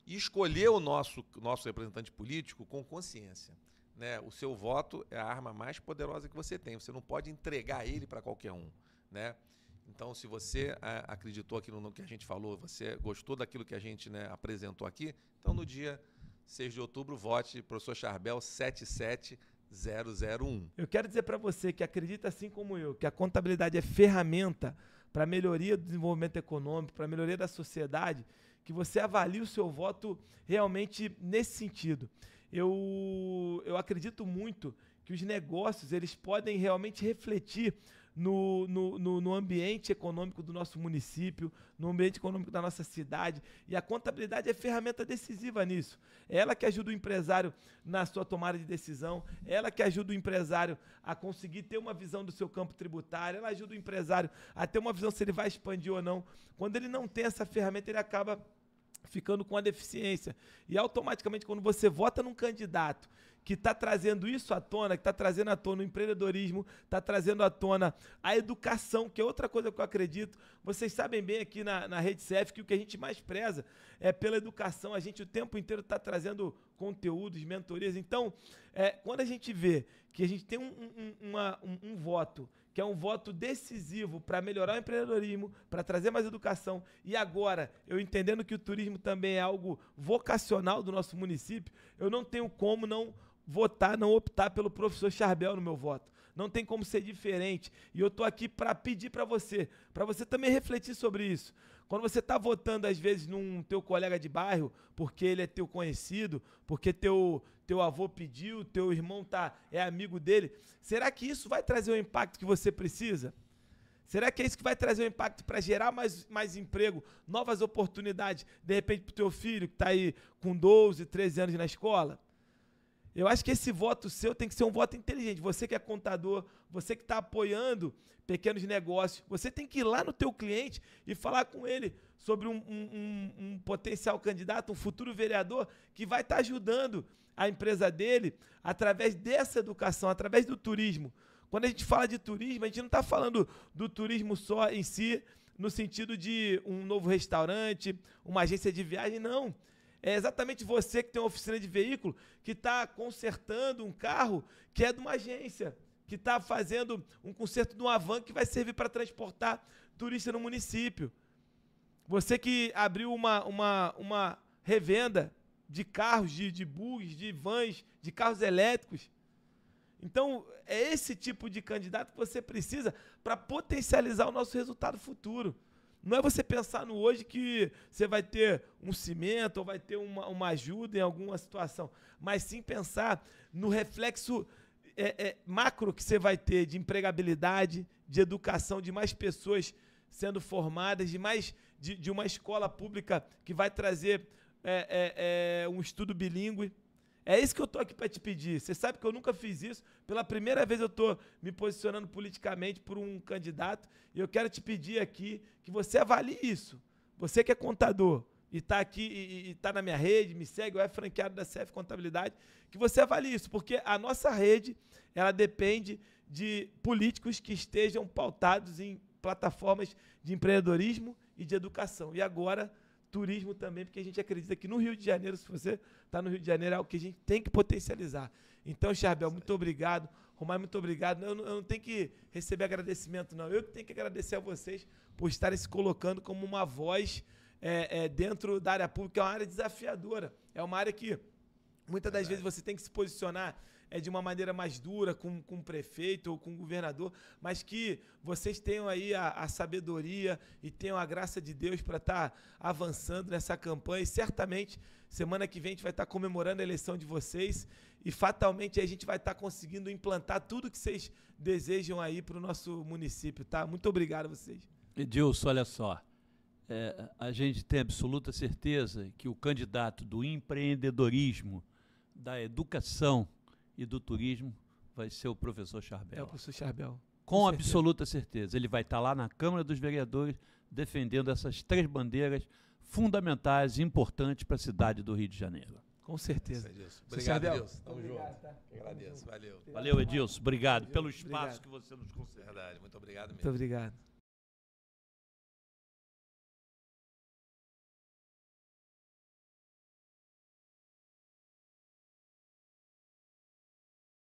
e escolher o nosso representante político com consciência, né? O seu voto é a arma mais poderosa que você tem. Você não pode entregar ele para qualquer um, né? Então, se você acreditou aqui no que a gente falou, você gostou daquilo que a gente, né, apresentou aqui, então no dia 6 de outubro, vote professor Charbel 77001. Eu quero dizer para você que acredita assim como eu, que a contabilidade é ferramenta para a melhoria do desenvolvimento econômico, para a melhoria da sociedade, que você avalie o seu voto realmente nesse sentido. Eu acredito muito que os negócios eles podem realmente refletir no ambiente econômico do nosso município, no ambiente econômico da nossa cidade, e a contabilidade é ferramenta decisiva nisso. É ela que ajuda o empresário na sua tomada de decisão, é ela que ajuda o empresário a conseguir ter uma visão do seu campo tributário, ela ajuda o empresário a ter uma visão se ele vai expandir ou não. Quando ele não tem essa ferramenta, ele acaba ficando com a deficiência. E automaticamente, quando você vota num candidato que está trazendo isso à tona, que está trazendo à tona o empreendedorismo, está trazendo à tona a educação, que é outra coisa que eu acredito. Vocês sabem bem aqui na Rede CF que o que a gente mais preza é pela educação. A gente o tempo inteiro está trazendo conteúdos, mentorias. Então, quando a gente vê que a gente tem um voto, que é um voto decisivo para melhorar o empreendedorismo, para trazer mais educação, e agora, eu entendendo que o turismo também é algo vocacional do nosso município, eu não tenho como não votar, não optar pelo professor Charbel no meu voto. Não tem como ser diferente. E eu estou aqui para pedir para você também refletir sobre isso. Quando você está votando, às vezes, num teu colega de bairro, porque ele é teu conhecido, porque teu avô pediu, teu irmão é amigo dele, será que isso vai trazer o impacto que você precisa? Será que é isso que vai trazer o impacto para gerar mais emprego, novas oportunidades, de repente, para o teu filho, que está aí com 12, 13 anos na escola? Eu acho que esse voto seu tem que ser um voto inteligente. Você que é contador, você que está apoiando pequenos negócios, você tem que ir lá no teu cliente e falar com ele sobre um potencial candidato, um futuro vereador que vai estar ajudando a empresa dele através dessa educação, através do turismo. Quando a gente fala de turismo, a gente não está falando do turismo só em si, no sentido de um novo restaurante, uma agência de viagem, não. É exatamente você que tem uma oficina de veículo, que está consertando um carro que é de uma agência, que está fazendo um conserto de uma van que vai servir para transportar turista no município. Você que abriu uma revenda de carros, de bugs, de vans, de carros elétricos. Então, é esse tipo de candidato que você precisa para potencializar o nosso resultado futuro. Não é você pensar no hoje que você vai ter um cimento ou vai ter uma ajuda em alguma situação, mas sim pensar no reflexo macro que você vai ter de empregabilidade, de educação, de mais pessoas sendo formadas, de uma escola pública que vai trazer um estudo bilíngue. É isso que eu estou aqui para te pedir. Você sabe que eu nunca fiz isso. Pela primeira vez eu estou me posicionando politicamente por um candidato e eu quero te pedir aqui que você avalie isso. Você que é contador e está aqui e está na minha rede, me segue, ou é franqueado da CF Contabilidade, que você avalie isso, porque a nossa rede ela depende de políticos que estejam pautados em plataformas de empreendedorismo e de educação. E agora turismo também, porque a gente acredita que no Rio de Janeiro, se você está no Rio de Janeiro, é algo que a gente tem que potencializar. Então, Charbel, muito obrigado. Romário, muito obrigado. Eu não tenho que receber agradecimento, não. Eu que tenho que agradecer a vocês por estarem se colocando como uma voz dentro da área pública. É uma área desafiadora. É uma área que, muitas das vezes, você tem que se posicionar de uma maneira mais dura com o prefeito ou com o governador, mas que vocês tenham aí a sabedoria e tenham a graça de Deus para estar avançando nessa campanha. E certamente, semana que vem, a gente vai estar comemorando a eleição de vocês e fatalmente a gente vai estar conseguindo implantar tudo que vocês desejam aí para o nosso município, tá? Muito obrigado a vocês. Edilson, olha só, a gente tem absoluta certeza que o candidato do empreendedorismo, da educação e do turismo vai ser o professor Charbel. É o professor Charbel. Com absoluta certeza. Ele vai estar lá na Câmara dos Vereadores defendendo essas 3 bandeiras fundamentais e importantes para a cidade do Rio de Janeiro. Com certeza. Obrigado, Edilson. Tamo junto. Tá? Eu agradeço. Valeu. Valeu, Edilson. Obrigado pelo espaço que você nos concedeu. Verdade. Muito obrigado mesmo. Muito obrigado.